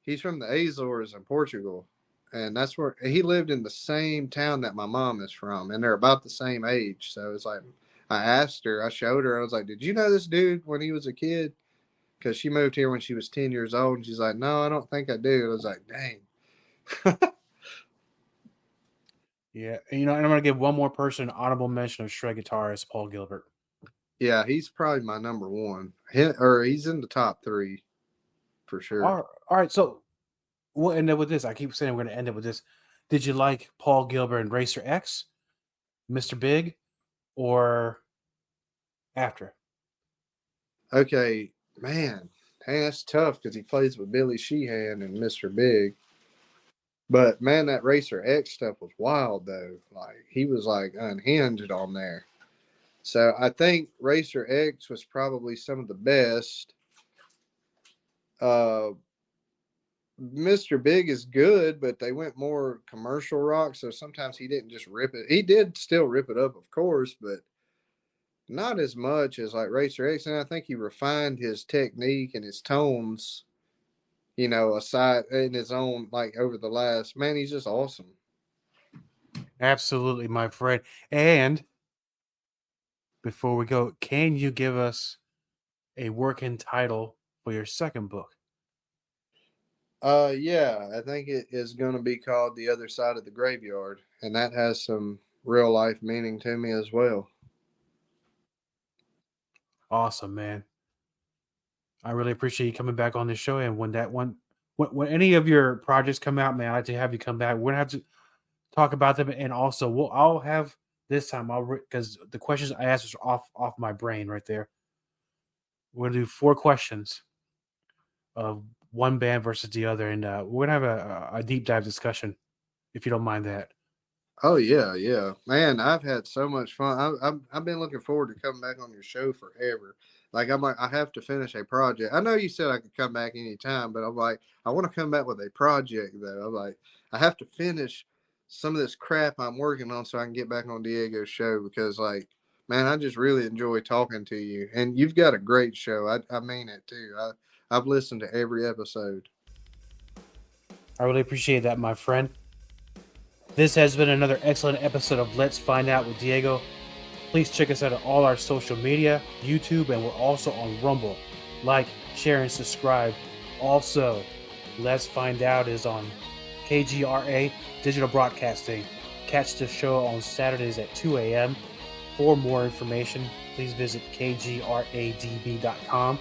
he's from the Azores in Portugal, and that's where he lived in the same town that my mom is from, and they're about the same age. So it's like, I showed her, I was like, did you know this dude when he was a kid? Because she moved here when she was 10 years old, and she's like, no, I don't think I do. I was like, dang. Yeah, and I'm going to give one more person an honorable mention of shred guitarist, Paul Gilbert. Yeah, he's probably my number 1. He's in the top 3 for sure. All right, so we'll end up with this. I keep saying we're going to end up with this. Did you like Paul Gilbert and Racer X, Mr. Big, or After? Okay, man, that's tough because he plays with Billy Sheehan and Mr. Big. But man, that Racer X stuff was wild though. Like, he was like unhinged on there. So I think Racer X was probably some of the best. Mr. Big is good, but they went more commercial rock, so sometimes he didn't just rip it. He did still rip it up, of course, but not as much as like Racer X. And I think he refined his technique and his tones, aside in his own, like, over the last, man, he's just awesome. Absolutely, my friend. And before we go, can you give us a working title for your second book? Yeah, I think it is going to be called The Other Side of the Graveyard, and that has some real life meaning to me as well. Awesome, man. I really appreciate you coming back on the show. And when any of your projects come out, man, I'd like to have you come back. We're gonna have to talk about them, and also I'll have this time. Because the questions I asked was off my brain right there. We're gonna do 4 questions of one band versus the other, and we're gonna have a deep dive discussion, if you don't mind that. Oh yeah, man! I've had so much fun. I've been looking forward to coming back on your show forever. Like, I'm like, I have to finish a project. I know you said I could come back anytime, but I'm like, I want to come back with a project though. I'm like, I have to finish some of this crap I'm working on so I can get back on Diego's show, because like, man, I just really enjoy talking to you, and you've got a great show. I mean it too. I've listened to every episode. I really appreciate that, my friend. This has been another excellent episode of Let's Find Out with Diego. Please check us out on all our social media, YouTube, and we're also on Rumble. Like, share, and subscribe. Also, Let's Find Out is on KGRA Digital Broadcasting. Catch the show on Saturdays at 2 a.m. For more information, please visit KGRADB.com.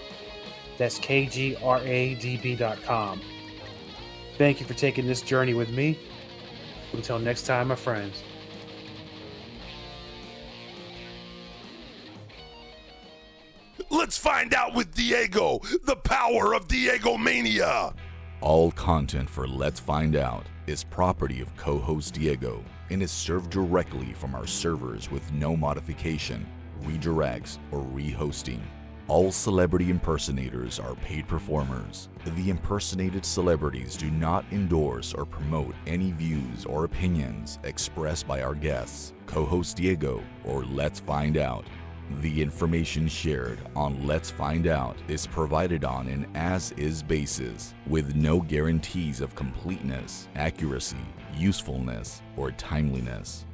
That's KGRADB.com. Thank you for taking this journey with me. Until next time, my friends. Let's find out with Diego, the power of Diego Mania. All content for Let's Find Out is property of co-host Diego and is served directly from our servers with no modification, redirects, or rehosting. All celebrity impersonators are paid performers. The impersonated celebrities do not endorse or promote any views or opinions expressed by our guests, co-host Diego, or Let's Find Out. The information shared on Let's Find Out is provided on an as-is basis, with no guarantees of completeness, accuracy, usefulness, or timeliness.